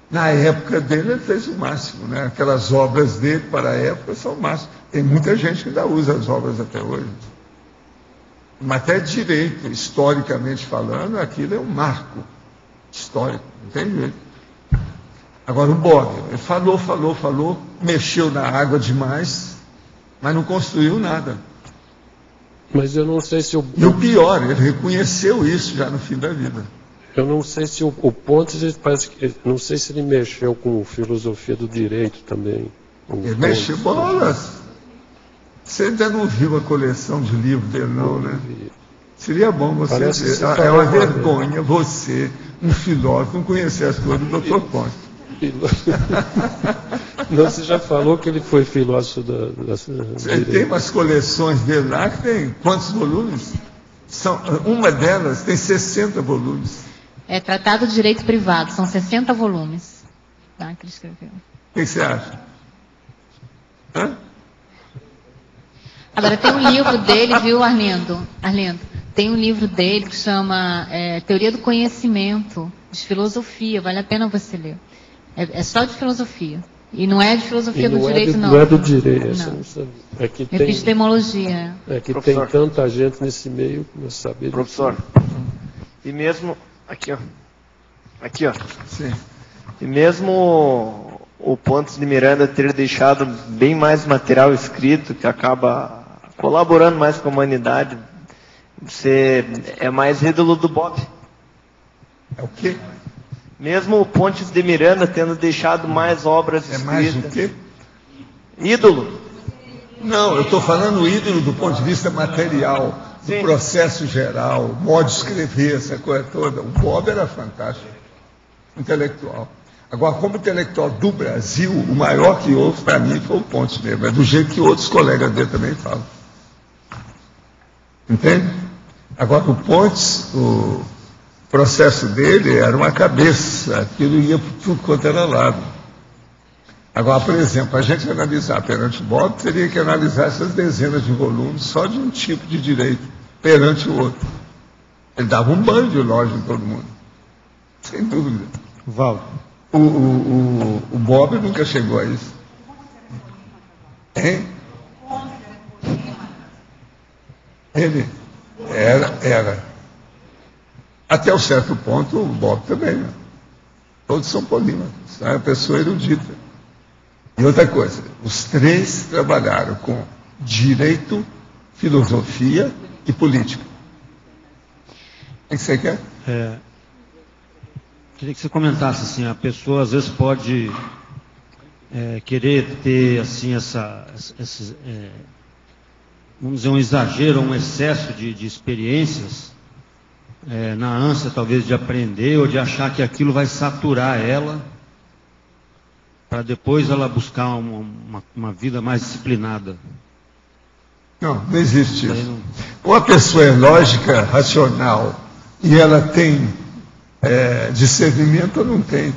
Na época dele, ele fez o máximo, né? Aquelas obras dele para a época são o máximo. Tem muita gente que ainda usa as obras até hoje. Mas até direito, historicamente falando, aquilo é um marco histórico, não tem jeito. Agora, o Bob, ele falou, mexeu na água demais, mas não construiu nada. Mas eu não sei se E o pior, ele reconheceu isso já no fim da vida. Eu não sei se o Pontes, parece que, não sei se ele mexeu com filosofia do direito também. Ele mexeu bolas. Você ainda não viu a coleção de livros dele, não, né? Seria bom você ver. É uma vergonha você, um filósofo, não conhecer as coisas do Dr. Pontes. Não, você já falou que ele foi filósofo Ele tem umas coleções dele lá que tem quantos volumes? Uma delas tem 60 volumes. É Tratado de Direito Privado, são 60 volumes. Tá, que ele escreveu. O que você acha? Hã? Agora, tem um livro dele, viu, Arlindo? Tem um livro dele que chama Teoria do Conhecimento, de filosofia, vale a pena você ler. É só de filosofia. E não é de filosofia do direito, não. Não é do direito. Não. É que tem, epistemologia. É que professor, tem tanta gente nesse meio que não sabe. Professor, e mesmo... Aqui, ó. Sim. E mesmo o Pontes de Miranda ter deixado bem mais material escrito, que acaba colaborando mais com a humanidade, você é mais ídolo do Bob. É o quê? Mesmo o Pontes de Miranda tendo deixado mais obras escritas. É mais o quê? Ídolo. Não, eu estou falando ídolo do ponto de vista material, do Sim. processo geral, modo de escrever, essa coisa toda. O Bob era fantástico, intelectual. Agora, como intelectual do Brasil, o maior que houve para mim foi o Pontes mesmo, é do jeito que outros colegas dele também falam. Entende? Agora, o Pontes, o processo dele era uma cabeça, aquilo ia por tudo quanto era lado. Agora, por exemplo, a gente analisar perante o Bob, teria que analisar essas dezenas de volumes só de um tipo de direito perante o outro. Ele dava um banho de lógica em todo mundo. Sem dúvida. Valdo. O Bob nunca chegou a isso. Hein? Ele? Era. Até um certo ponto, o Bob também, né? Todos são polímatas, é uma pessoa erudita. E outra coisa, os três trabalharam com direito, filosofia e política. O que você quer? Queria que você comentasse assim, a pessoa às vezes pode querer ter assim vamos dizer, um exagero, um excesso de experiências, na ânsia talvez de aprender ou de achar que aquilo vai saturar ela, para depois ela buscar uma vida mais disciplinada. Não existe isso. Ou a pessoa é lógica, racional, e ela tem discernimento ou não tem.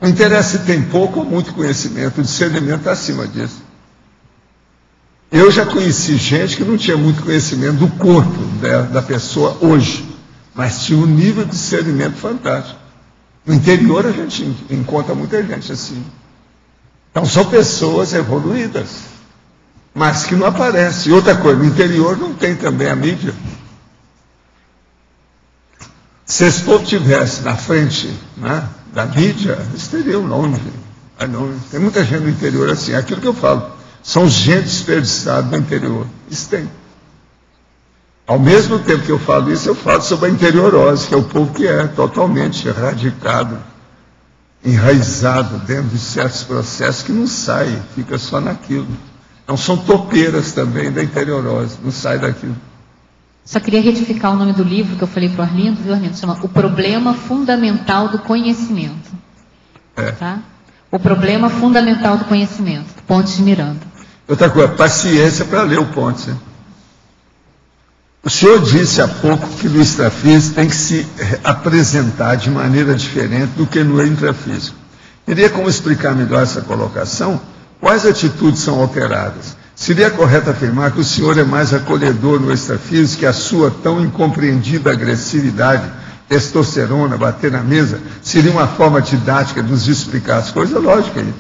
Não interessa se tem pouco ou muito conhecimento, o discernimento está acima disso. Eu já conheci gente que não tinha muito conhecimento do corpo da pessoa hoje, mas tinha um nível de discernimento fantástico. No interior a gente encontra muita gente assim. Então são pessoas evoluídas, mas que não aparecem. E outra coisa, no interior não tem também a mídia. Se esse povo estivesse na frente, né, da mídia, eles teriam longe. Tem muita gente no interior assim, é aquilo que eu falo. São gente desperdiçada no interior. Isso tem. Ao mesmo tempo que eu falo isso, eu falo sobre a interiorose, que é o povo que é totalmente radicado, enraizado dentro de certos processos que não sai, fica só naquilo. Então são topeiras também da interiorose, não sai daquilo. Só queria retificar o nome do livro que eu falei para o Arlindo, viu, Arlindo? Chama O Problema Fundamental do Conhecimento. Tá? O Problema Fundamental do Conhecimento, Pontes de Miranda. Outra coisa, paciência para ler o Pontes. O senhor disse há pouco que no extrafísico tem que se apresentar de maneira diferente do que no intrafísico. Teria como explicar melhor essa colocação? Quais atitudes são alteradas? Seria correto afirmar que o senhor é mais acolhedor no extrafísico que a sua tão incompreendida agressividade, testosterona, bater na mesa, seria uma forma didática de nos explicar as coisas? Lógico aí.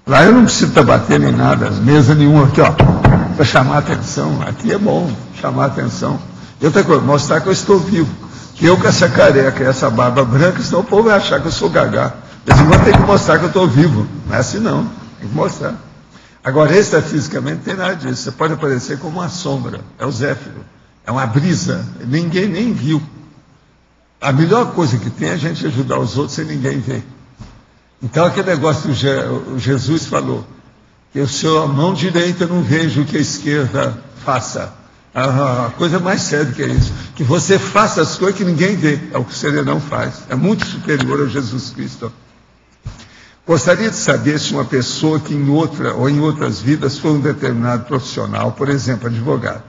Lá eu não preciso estar batendo em nada, mesa nenhuma aqui, ó, para chamar a atenção. Aqui é bom chamar a atenção. E outra coisa, mostrar que eu estou vivo. Que eu com essa careca e essa barba branca, senão o povo vai achar que eu sou gagá. Mas eu vou ter que mostrar que eu estou vivo. Não é assim não, tem que mostrar. Agora, extrafisicamente, não tem nada disso. Você pode aparecer como uma sombra. É o Zéfiro. É uma brisa. Ninguém nem viu. A melhor coisa que tem é a gente ajudar os outros sem ninguém ver. Então, aquele negócio que o Jesus falou, que a sua mão direita não veja o que a esquerda faça. A coisa mais séria do que é isso. Que você faça as coisas que ninguém vê. É o que o serenão faz. É muito superior a Jesus Cristo. Gostaria de saber se uma pessoa que em outra ou em outras vidas foi um determinado profissional, por exemplo, advogado,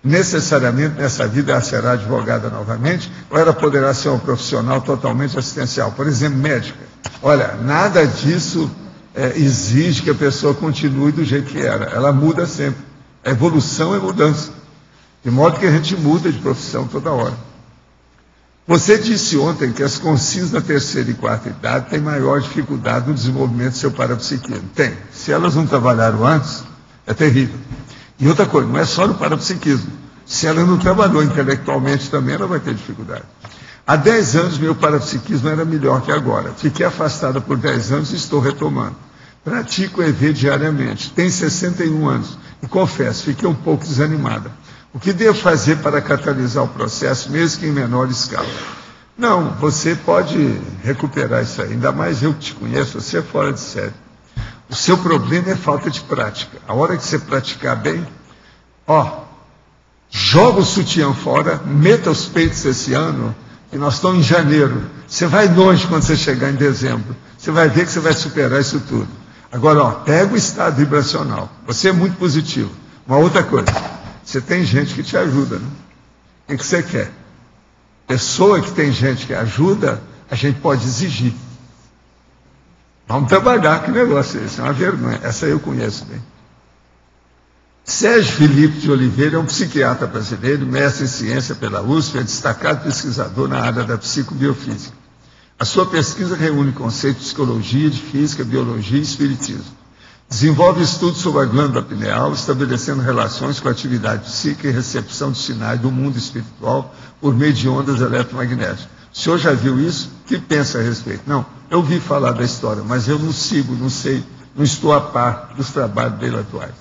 necessariamente nessa vida ela será advogada novamente, ou ela poderá ser um profissional totalmente assistencial, por exemplo, médica. Olha, nada disso exige que a pessoa continue do jeito que era. Ela muda sempre. A evolução é mudança. De modo que a gente muda de profissão toda hora. Você disse ontem que as consciências da terceira e quarta idade têm maior dificuldade no desenvolvimento do seu parapsiquismo. Tem. Se elas não trabalharam antes, é terrível. E outra coisa, não é só no parapsiquismo. Se ela não trabalhou intelectualmente também, ela vai ter dificuldade. Há 10 anos, meu parapsiquismo era melhor que agora. Fiquei afastada por 10 anos e estou retomando. Pratico EV diariamente. Tenho 61 anos. E confesso, fiquei um pouco desanimada. O que devo fazer para catalisar o processo, mesmo que em menor escala? Não, você pode recuperar isso aí. Ainda mais eu que te conheço, você é fora de série. O seu problema é falta de prática. A hora que você praticar bem, joga o sutiã fora, meta os peitos esse ano, e nós estamos em janeiro. Você vai longe quando você chegar em dezembro. Você vai ver que você vai superar isso tudo. Agora, pega o estado vibracional. Você é muito positivo. Uma outra coisa. Você tem gente que te ajuda, né? O que você quer? Pessoa que tem gente que ajuda, a gente pode exigir. Vamos trabalhar, que negócio é esse? É uma vergonha. Essa eu conheço bem. Sérgio Felipe de Oliveira é um psiquiatra brasileiro, mestre em ciência pela USP, é destacado pesquisador na área da psicobiofísica. A sua pesquisa reúne conceitos de psicologia, de física, biologia e espiritismo. Desenvolve estudos sobre a glândula pineal, estabelecendo relações com a atividade psíquica e recepção de sinais do mundo espiritual por meio de ondas eletromagnéticas. O senhor já viu isso? O que pensa a respeito? Não, eu ouvi falar da história, mas eu não sigo, não sei, não estou a par dos trabalhos dele atuais.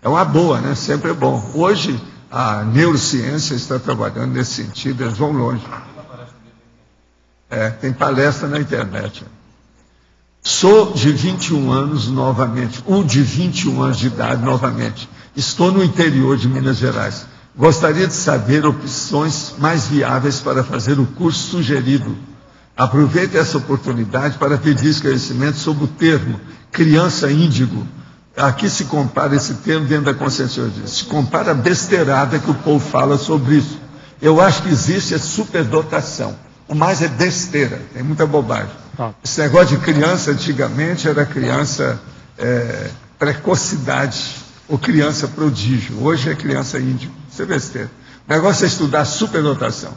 É uma boa, né? Sempre é bom. Hoje, a neurociência está trabalhando nesse sentido, eles vão longe. Tem palestra na internet. Sou de 21 anos novamente, de 21 anos de idade novamente. Estou no interior de Minas Gerais. Gostaria de saber opções mais viáveis para fazer o curso sugerido. Aproveite essa oportunidade para pedir esclarecimento sobre o termo criança índigo. Aqui se compara esse termo dentro da consciência, se compara a besteirada que o povo fala sobre isso. Eu acho que existe a superdotação. O mais é besteira, tem muita bobagem. Esse negócio de criança, antigamente, era criança precocidade, ou criança prodígio. Hoje é criança índigo. Isso é besteira. O negócio é estudar superdotação.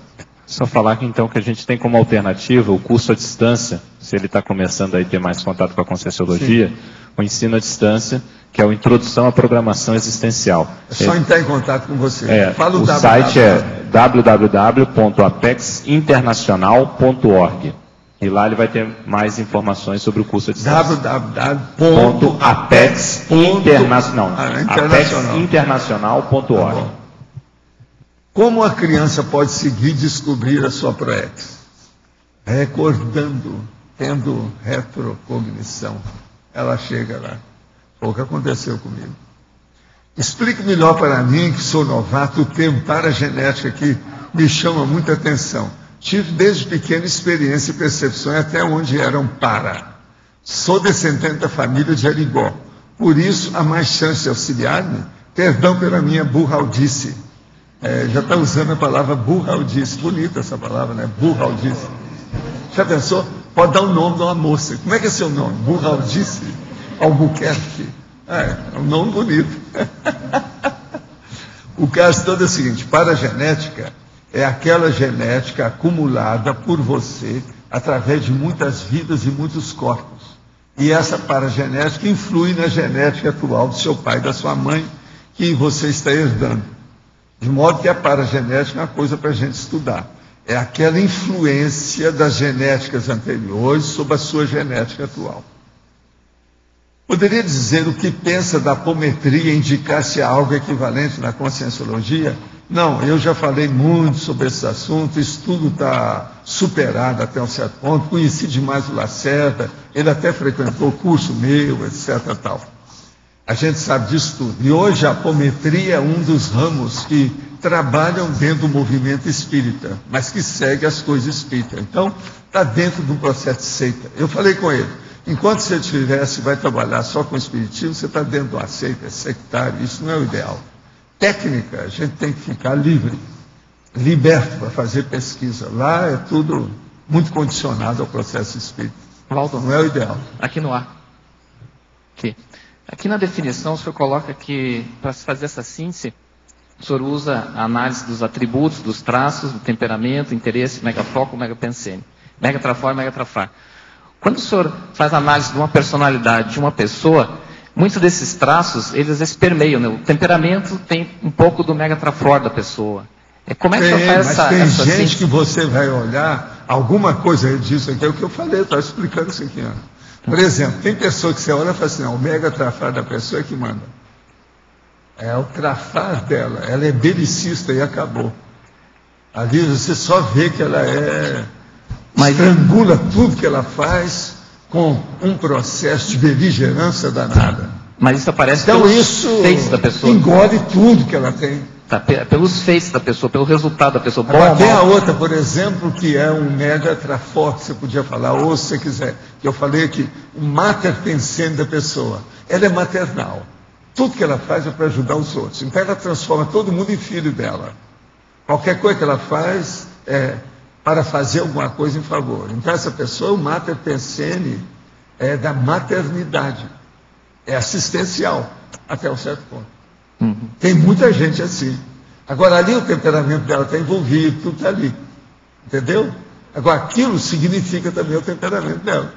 Só falar que então que a gente tem como alternativa o curso à distância, se ele está começando a ter mais contato com a Conscienciologia, o ensino à distância, que é a introdução à programação existencial. É só entrar em contato com você. Fala o site é www.apexinternacional.org. E lá ele vai ter mais informações sobre o curso à distância. www.apexinternacional.org. Como a criança pode seguir e descobrir a sua proex? Recordando, tendo retrocognição. Ela chega lá. Foi o que aconteceu comigo. Explique melhor para mim, que sou novato, o termo paragenética que me chama muita atenção. Tive desde pequena experiência e percepções até onde eram para. Sou descendente da família de Arigó. Por isso, há mais chance de auxiliar-me? Perdão pela minha burraldice. Já está usando a palavra burraldice. Bonita essa palavra, né? Burraldice. Já pensou? Pode dar o nome de uma moça. Como é que é seu nome? Burraldice Albuquerque. É um nome bonito. O caso todo é o seguinte: paragenética é aquela genética acumulada por você através de muitas vidas e muitos corpos. E essa paragenética influi na genética atual do seu pai e da sua mãe, que você está herdando. De modo que a paragenética é uma coisa para a gente estudar. É aquela influência das genéticas anteriores sobre a sua genética atual. Poderia dizer o que pensa da apometria, indicar se há algo equivalente na conscienciologia? Não, eu já falei muito sobre esse assunto, isso tudo está superado até um certo ponto, conheci demais o Lacerda, ele até frequentou o curso meu, etc. tal. A gente sabe disso tudo. E hoje a apometria é um dos ramos que trabalham dentro do movimento espírita, mas que segue as coisas espíritas. Então, está dentro de um processo de seita. Eu falei com ele, enquanto você vai trabalhar só com o espiritismo, você está dentro de uma seita, sectário, isso não é o ideal. Técnica, a gente tem que ficar livre, liberto para fazer pesquisa. Lá é tudo muito condicionado ao processo espírita. Waldo, não é o ideal. Aqui no ar. Aqui na definição, o senhor coloca que, para se fazer essa síntese, o senhor usa a análise dos atributos, dos traços, do temperamento, interesse, megafoco, megapensene. Megatrafor, megatrafar. Quando o senhor faz a análise de uma personalidade, de uma pessoa, muitos desses traços, eles se permeiam, né? O temperamento tem um pouco do megatrafor da pessoa. Como é que o senhor faz essa síntese? Tem gente síntese? que você vai olhar, alguma coisa disso aqui, é o que eu falei, eu estava explicando isso aqui antes. Por exemplo, tem pessoa que você olha e fala assim, não, o megatrafar da pessoa é que manda. É o trafar dela, ela é belicista e acabou. Ali você só vê que ela estrangula tudo que ela faz com um processo de beligerância danada. Mas isso aparece então, pelos feitos da pessoa. Engole tudo que ela tem. Tá, pelos feitos da pessoa, pelo resultado da pessoa. Agora, tem a outra, por exemplo, que é um megatrafor, que você podia falar, ou se você quiser, que eu falei aqui, o mater pensene da pessoa. Ela é maternal. Tudo que ela faz é para ajudar os outros. Então ela transforma todo mundo em filho dela. Qualquer coisa que ela faz é para fazer alguma coisa em favor. Então essa pessoa, o mater pensene, é da maternidade. É assistencial, até um certo ponto. Tem muita gente assim. Agora ali o temperamento dela está envolvido, tudo está ali. Entendeu? Agora aquilo significa também o temperamento dela.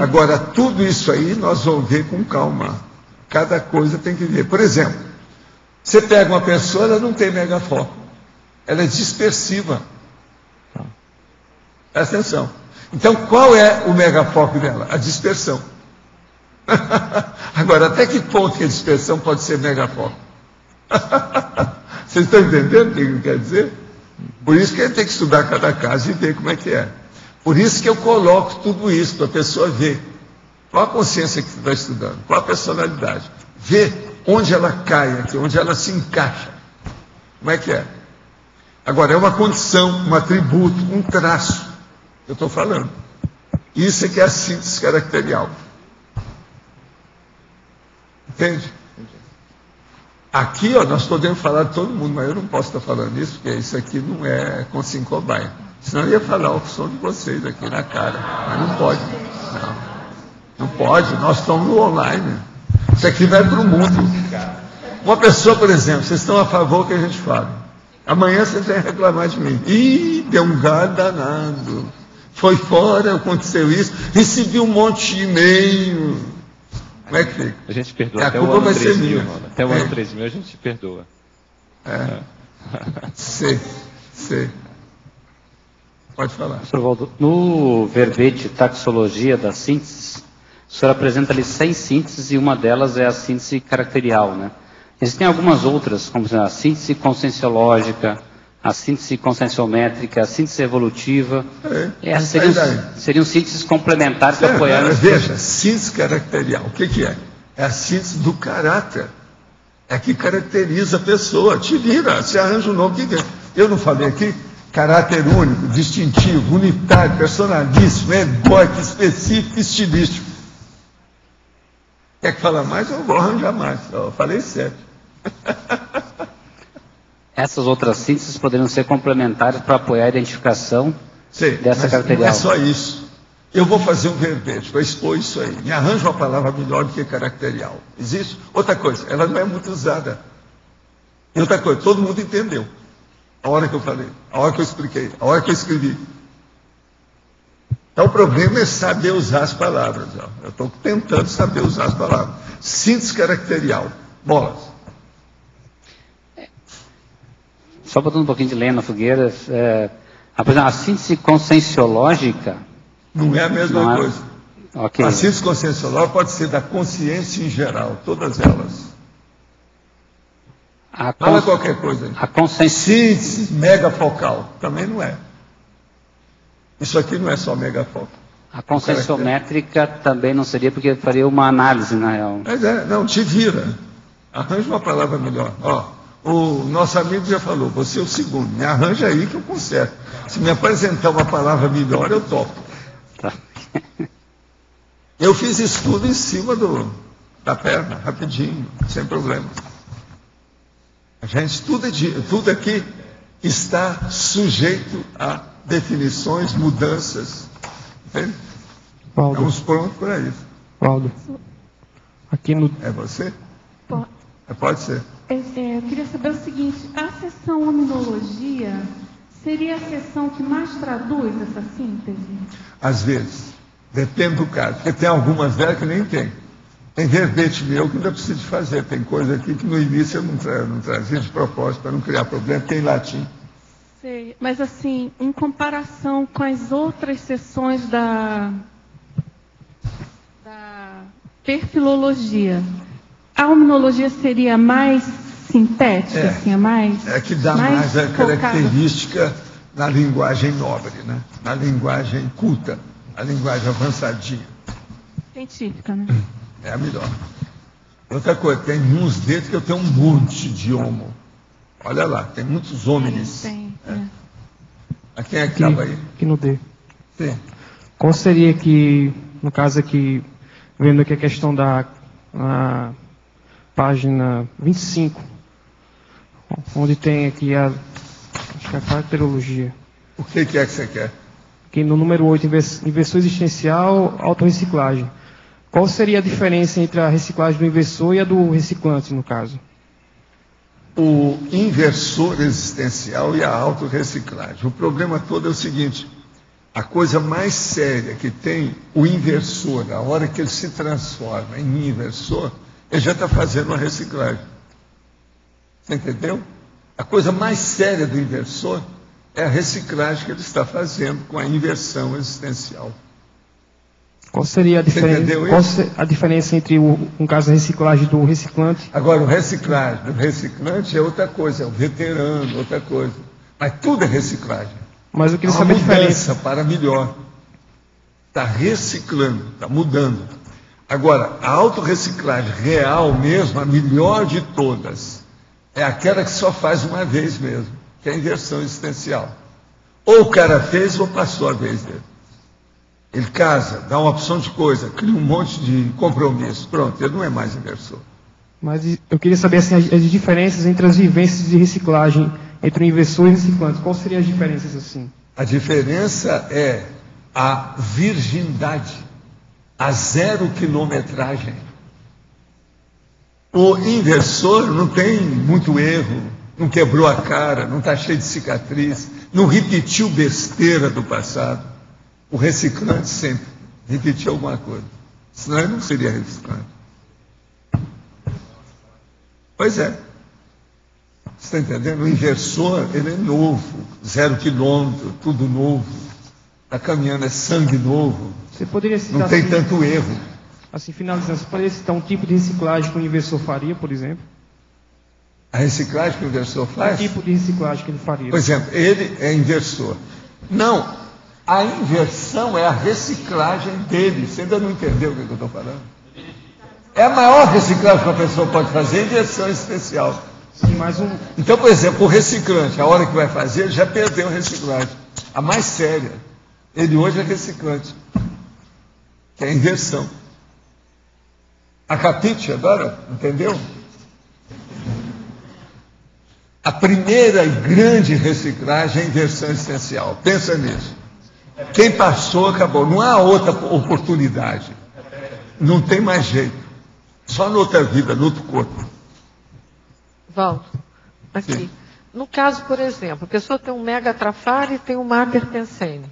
Agora, tudo isso aí nós vamos ver com calma. Cada coisa tem que ver. Por exemplo, você pega uma pessoa, ela não tem megafoco. Ela é dispersiva. Presta atenção. Então, qual é o megafoco dela? A dispersão. Agora, até que ponto que a dispersão pode ser megafoco? Vocês estão entendendo o que ele quer dizer? Por isso que a gente tem que estudar cada caso e ver como é que é. Por isso que eu coloco tudo isso para a pessoa ver. Qual a consciência que você está estudando? Qual a personalidade? Ver onde ela cai aqui, onde ela se encaixa. Como é que é? Agora, é uma condição, um atributo, um traço. Eu estou falando. Isso é que é a síntese caracterial. Entende? Aqui, ó, nós podemos falar de todo mundo, mas eu não posso estar falando isso, porque isso aqui não é com 5 cobaias. Senão eu ia falar o som de vocês aqui na cara. Mas não pode. Não pode. Nós estamos no online. Isso aqui vai para o mundo. Uma pessoa, por exemplo, vocês estão a favor que a gente fale. Amanhã vocês vão reclamar de mim. Ih, deu um galho danado. Foi fora, aconteceu isso. Recebi um monte de e-mail. Como é que fica? A gente perdoa a até culpa o ano vai ser 3000. minha. Até o ano 3000 a gente perdoa. Sei. Pode falar. Professor Waldo, no verbete taxologia da síntese, o senhor apresenta ali 6 sínteses e uma delas é a síntese caracterial, né? Existem algumas outras, como a síntese conscienciológica, a síntese conscienciométrica, a síntese evolutiva. Essas seriam sínteses complementares para apoiar... Veja, síntese caracterial, o que é? É a síntese do caráter. É que caracteriza a pessoa. Te vira, se arranja um nome. O que é? Eu não falei aqui? Caráter único, distintivo, unitário, personalíssimo, egóico, específico, estilístico. Quer que fala mais? Eu vou arranjar mais. Eu falei certo. Essas outras sínteses poderiam ser complementares para apoiar a identificação dessa caracterial. Não é só isso. Eu vou fazer um verbete para expor isso aí. Me arranja uma palavra melhor do que caracterial. Existe? Outra coisa, ela não é muito usada. E outra coisa, todo mundo entendeu. A hora que eu falei, a hora que eu expliquei, a hora que eu escrevi. Então o problema é saber usar as palavras. Ó. Eu estou tentando saber usar as palavras. Síntese caracterial. Bolas. Só botando um pouquinho de lenha na fogueira, a síntese conscienciológica... Não é a mesma coisa. Okay. A síntese conscienciológica pode ser da consciência em geral, todas elas. Fala qualquer coisa aí. Síntese megafocal, também não é. Isso aqui não é só megafocal. A conscienciométrica também não seria, porque faria uma análise, na real. Mas não, te vira. Arranja uma palavra melhor. Ó, o nosso amigo já falou, você é o segundo. Me arranja aí que eu conserto. Se me apresentar uma palavra melhor, eu topo. Tá. Eu fiz isso tudo em cima da perna, rapidinho, sem problema. A gente, tudo aqui está sujeito a definições, mudanças. Entende? Waldo. Estamos prontos para isso. Waldo. Aqui no... É você? Pode ser. Eu queria saber o seguinte, a seção hominologia seria a seção que mais traduz essa síntese? Às vezes. Depende do caso. Porque tem algumas delas que nem tem. Tem verbete meu que ainda precisa de fazer. Tem coisa aqui que no início eu não trazia de propósito para não criar problema, tem em latim. Sei, mas assim, em comparação com as outras seções da perfilologia, a hominologia seria mais sintética, assim, a mais... É que dá mais a característica na linguagem nobre, né? Na linguagem culta, a linguagem avançadinha. Científica, né? É a melhor. Outra coisa, tem uns dedos que eu tenho um monte de homo. Olha lá, tem muitos homens. A quem é que estava aí? Aqui no D. Sim. Qual seria que, no caso aqui, vendo aqui a questão da página 25, onde tem aqui acho que a caracterologia. O que é que você quer? Aqui no número 8, inversor existencial, autorreciclagem. Qual seria a diferença entre a reciclagem do inversor e a do reciclante, no caso? O inversor existencial e a autorreciclagem. O problema todo é o seguinte: a coisa mais séria que tem o inversor, a hora que ele se transforma em inversor, ele já está fazendo uma reciclagem. Você entendeu? A coisa mais séria do inversor é a reciclagem que ele está fazendo com a inversão existencial. Qual seria a diferença entre, no caso, a reciclagem do reciclante? Agora, o reciclagem do reciclante é outra coisa, é o veterano, outra coisa. Mas tudo é reciclagem. Mas eu queria saber a diferença. Para melhor. Está reciclando, está mudando. Agora, a autorreciclagem real mesmo, a melhor de todas, é aquela que só faz uma vez mesmo, que é a inversão existencial. Ou o cara fez ou passou a vez dele. Ele casa, dá uma opção de coisa, cria um monte de compromisso. Pronto, ele não é mais inversor. Mas eu queria saber assim, as diferenças entre as vivências de reciclagem entre o inversor e o reciclante. Quais seriam as diferenças assim? A diferença é a virgindade, a 0 quilometragem. O inversor não tem muito erro, não quebrou a cara, não está cheio de cicatriz, não repetiu besteira do passado. O reciclante sempre repetiu alguma coisa, senão ele não seria reciclante. Pois é. Você está entendendo? O inversor, ele é novo, 0 quilômetro, tudo novo. Está caminhando, é sangue novo. Você poderia citar, não tem assim, tanto erro. Assim, finalizando, você poderia citar um tipo de reciclagem que o inversor faria, por exemplo? A reciclagem que o inversor faz? Um tipo de reciclagem que ele faria. Por exemplo, ele é inversor. Não, a inversão é a reciclagem dele. Você ainda não entendeu o que eu estou falando? É a maior reciclagem que uma pessoa pode fazer, inversão existencial. Sim, mais um... Então, por exemplo, o reciclante, a hora que vai fazer, ele já perdeu a reciclagem. A mais séria. Ele hoje é reciclante. Que é a inversão. A capite agora, entendeu? A primeira e grande reciclagem é a inversão existencial. Pensa nisso. Quem passou, acabou. Não há outra oportunidade. Não tem mais jeito. Só noutra vida, no outro corpo. Valdo, aqui. Sim. No caso, por exemplo, a pessoa tem um megatrafar e tem um mater pensene.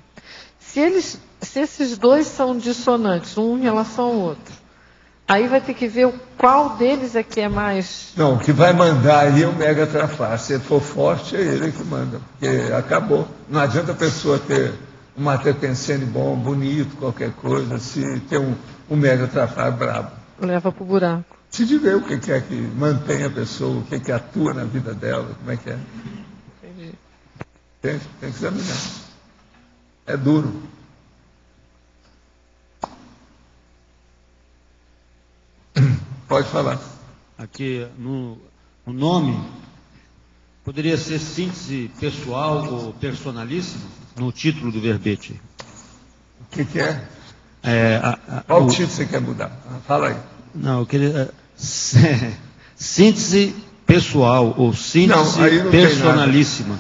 Se esses dois são dissonantes, um em relação ao outro, aí vai ter que ver qual deles é que é mais... Não, o que vai mandar aí é o megatrafar. Se ele for forte, é ele que manda. Porque acabou. Não adianta a pessoa ter um mater pensene bom, bonito, qualquer coisa, se tem um megatrafar brabo. Leva para o buraco. Se de ver o que é que mantém a pessoa, o que é que atua na vida dela, como é que é. Entendi. Tem que examinar. É duro. Pode falar. Aqui, no nome, poderia ser síntese pessoal ou personalíssimo, no título do verbete. O que é? Qual título você quer mudar? Fala aí. Não, eu queria... síntese pessoal ou síntese personalíssima.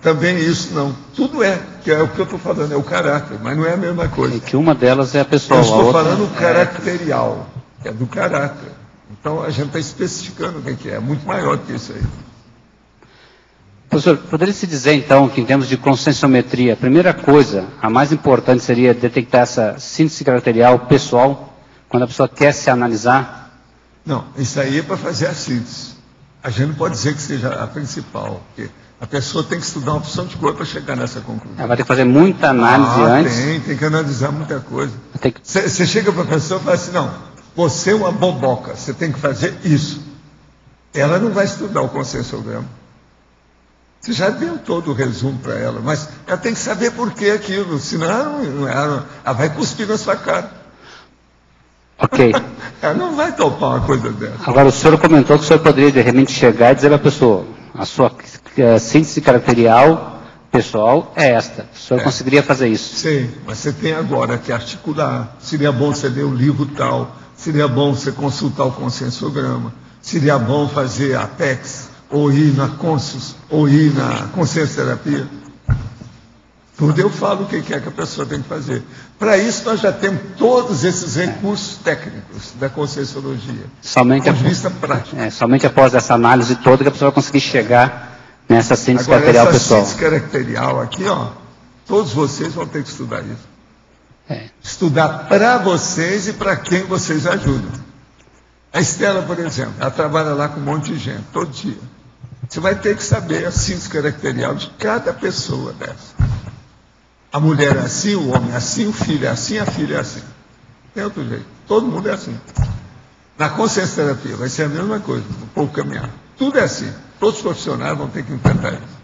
Também isso não. Tudo que é o que eu estou falando, é o caráter, mas não é a mesma coisa. É que uma delas é a pessoal. Eu estou falando o caracterial, que é do caráter. Então a gente está especificando o que é muito maior que isso aí. Professor, poderia se dizer então que em termos de conscienciometria, a primeira coisa, a mais importante seria detectar essa síntese caracterial pessoal, quando a pessoa quer se analisar? Não, isso aí é para fazer a síntese. A gente não pode dizer que seja a principal, porque a pessoa tem que estudar uma opção de cor para chegar nessa conclusão. Ela vai ter que fazer muita análise antes? Tem que analisar muita coisa. Você chega para a pessoa e fala assim, não, você é uma boboca, você tem que fazer isso. Ela não vai estudar o conscienciograma. Você já deu todo o resumo para ela, mas ela tem que saber por que aquilo, senão ela vai cuspir na sua cara. Ok. Ela não vai topar uma coisa dessa. Agora, o senhor comentou que o senhor poderia, de repente, chegar e dizer para a pessoa, a sua síntese caracterial pessoal é esta. O senhor conseguiria fazer isso? Sim, mas você tem agora que articular. Seria bom você ler o livro tal, seria bom você consultar o conscienciograma, seria bom fazer a Apex, ou ir na Conscius, ou ir na consciencioterapia. Tudo eu falo o que é que a pessoa tem que fazer. Para isso, nós já temos todos esses recursos técnicos da conscienciologia. Somente do ponto de vista prático. Somente após essa análise toda que a pessoa vai conseguir chegar nessa síntese caracterial pessoal. Essa síntese caracterial aqui, Todos vocês vão ter que estudar isso. Estudar para vocês e para quem vocês ajudam. A Estela, por exemplo, ela trabalha lá com um monte de gente, todo dia. Você vai ter que saber a síntese caracterial de cada pessoa dessa. A mulher é assim, o homem é assim, o filho é assim, a filha é assim. Tem outro jeito. Todo mundo é assim. Na consciência terapia vai ser a mesma coisa, um pouco caminhar. Tudo é assim. Todos os profissionais vão ter que enfrentar isso.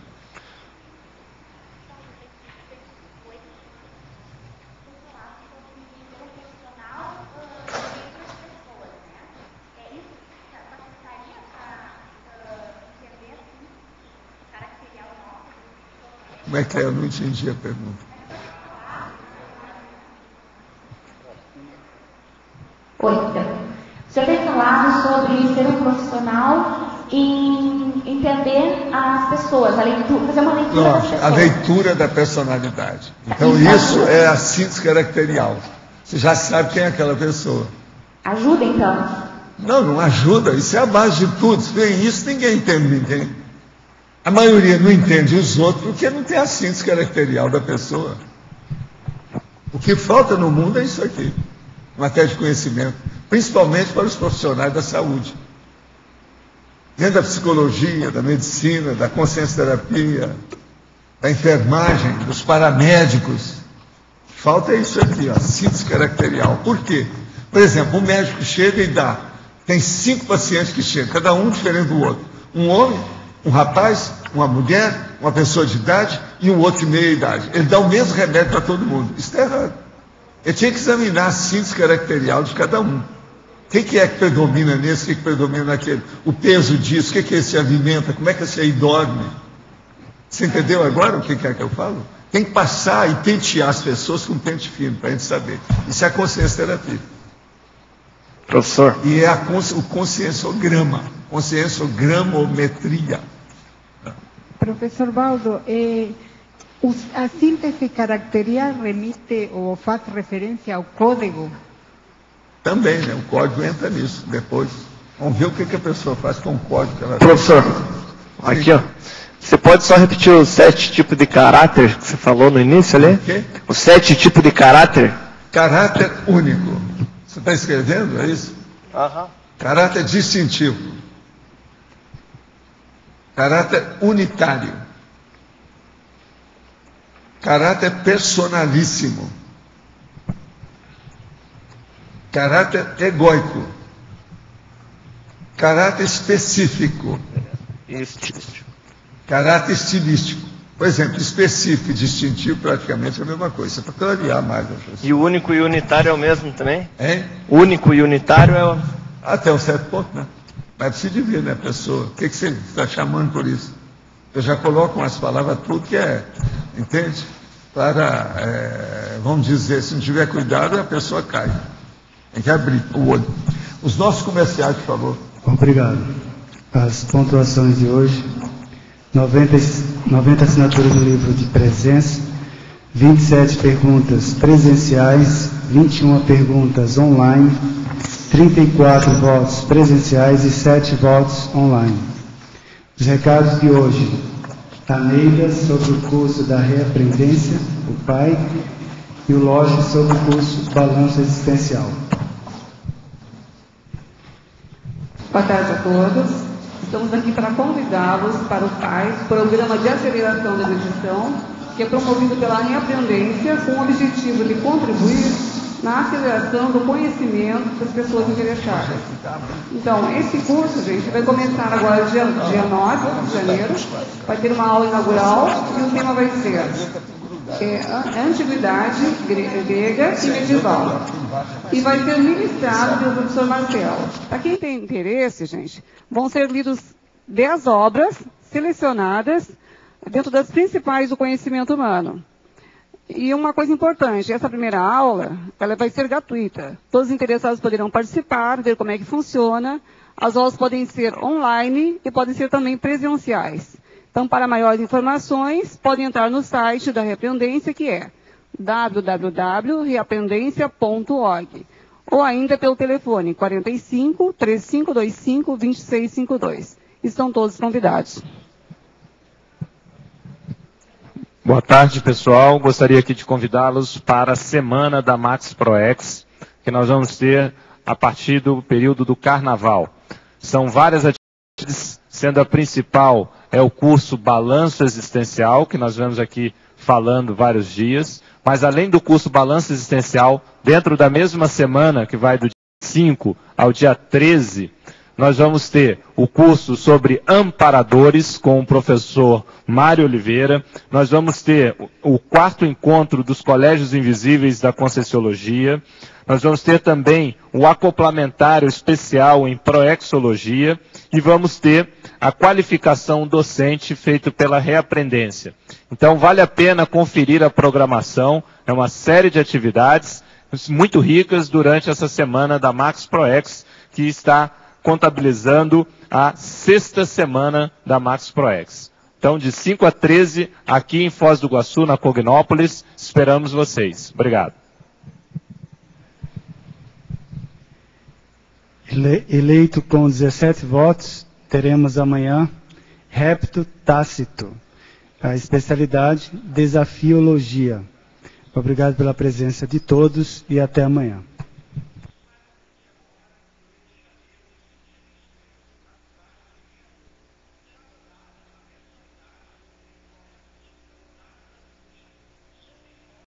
Como é que é? Eu não entendi a pergunta. Oi, então. O senhor tem falado sobre ser um profissional e entender as pessoas, a leitura, fazer uma leitura das pessoas. A leitura da personalidade. Então, isso é a síntese caracterial. Você já sabe quem é aquela pessoa. Ajuda, então? Não ajuda. Isso é a base de tudo. Se vem isso, ninguém entende ninguém. A maioria não entende os outros porque não tem a síntese caracterial da pessoa. O que falta no mundo é isso aqui. Matéria de conhecimento. Principalmente para os profissionais da saúde. Dentro da psicologia, da medicina, da consciência terapia, da enfermagem, dos paramédicos. Falta isso aqui, a síntese caracterial. Por quê? Por exemplo, um médico chega e tem 5 pacientes que chegam, cada um diferente do outro. Um homem, um rapaz, uma mulher, uma pessoa de idade e um outro de meia idade. Ele dá o mesmo remédio para todo mundo. Isso está errado. Ele tinha que examinar a síntese caracterial de cada um. O que é que predomina nesse, o que predomina naquele? O peso disso, o que esse alimenta, como é que esse aí dorme? Você entendeu agora o que é que eu falo? Tem que passar e pentear as pessoas com um pente fino, para a gente saber. Isso é a consciência terapia. Professor. E é o conscienciograma, conscienciogramometria. Professor Baldo, a síntese caracterial remite ou faz referência ao código? Também, né? O código entra nisso depois. Vamos ver o que a pessoa faz com o código que ela Professor, aqui ó. Você pode só repetir os 7 tipos de caráter que você falou no início ali? Os 7 tipos de caráter? Caráter único. Você está escrevendo, é isso? Caráter distintivo. Caráter unitário. Caráter personalíssimo. Caráter egóico. Caráter específico. Estilístico. Caráter estilístico. Por exemplo, específico e distintivo praticamente é a mesma coisa. Isso é para clarear mais. E o único e unitário é o mesmo também? Hein? Único e unitário é o... Até um certo ponto, né? Mas precisa de ver, né, pessoa? O que você está chamando por isso? Eu já coloco umas palavras tudo que é, entende? Para, vamos dizer, se não tiver cuidado, a pessoa cai. Tem que abrir o olho. Os nossos comerciais, por favor. Obrigado. As pontuações de hoje: 90 assinaturas do livro de presença, 27 perguntas presenciais, 21 perguntas online, 34 votos presenciais e 7 votos online. Os recados de hoje: a Neida sobre o curso da reaprendência, o pai, e o Loja sobre o curso Balanço Existencial. Boa tarde a todos. Estamos aqui para convidá-los para o PAIS, Programa de Aceleração da Erudição, que é promovido pela Reaprendência com o objetivo de contribuir na aceleração do conhecimento das pessoas interessadas. Então, esse curso, gente, vai começar agora dia 9 de janeiro, vai ter uma aula inaugural e o tema vai ser Antiguidade Grega e Medieval. E vai ser ministrado pelo professor Marcelo. Para quem tem interesse, gente, vão ser lidos 10 obras selecionadas dentro das principais do conhecimento humano. E uma coisa importante, essa primeira aula, ela vai ser gratuita. Todos os interessados poderão participar, ver como é que funciona. As aulas podem ser online e podem ser também presenciais. Então, para maiores informações, podem entrar no site da Reaprendência, que é www.reaprendência.org, ou ainda pelo telefone 45 3525 2652. Estão todos convidados. Boa tarde, pessoal. Gostaria aqui de convidá-los para a semana da Max ProEx, que nós vamos ter a partir do período do Carnaval. São várias atividades, sendo a principal é o curso Balanço Existencial, que nós vemos aqui falando vários dias, mas além do curso Balanço Existencial, dentro da mesma semana, que vai do dia 5 ao dia 13, nós vamos ter o curso sobre amparadores com o professor Mário Oliveira. Nós vamos ter o 4º encontro dos colégios invisíveis da Conscienciologia. Nós vamos ter também o acoplamentário especial em proexologia e vamos ter a qualificação docente feito pela Reaprendência. Então vale a pena conferir a programação, é uma série de atividades muito ricas durante essa semana da Max ProEx, que está contabilizando a 6ª semana da Max ProEx. Então, de 5 a 13, aqui em Foz do Iguaçu, na Cognópolis, esperamos vocês. Obrigado. Eleito com 17 votos, teremos amanhã Repto Tácito, a especialidade Desafiologia. Obrigado pela presença de todos e até amanhã.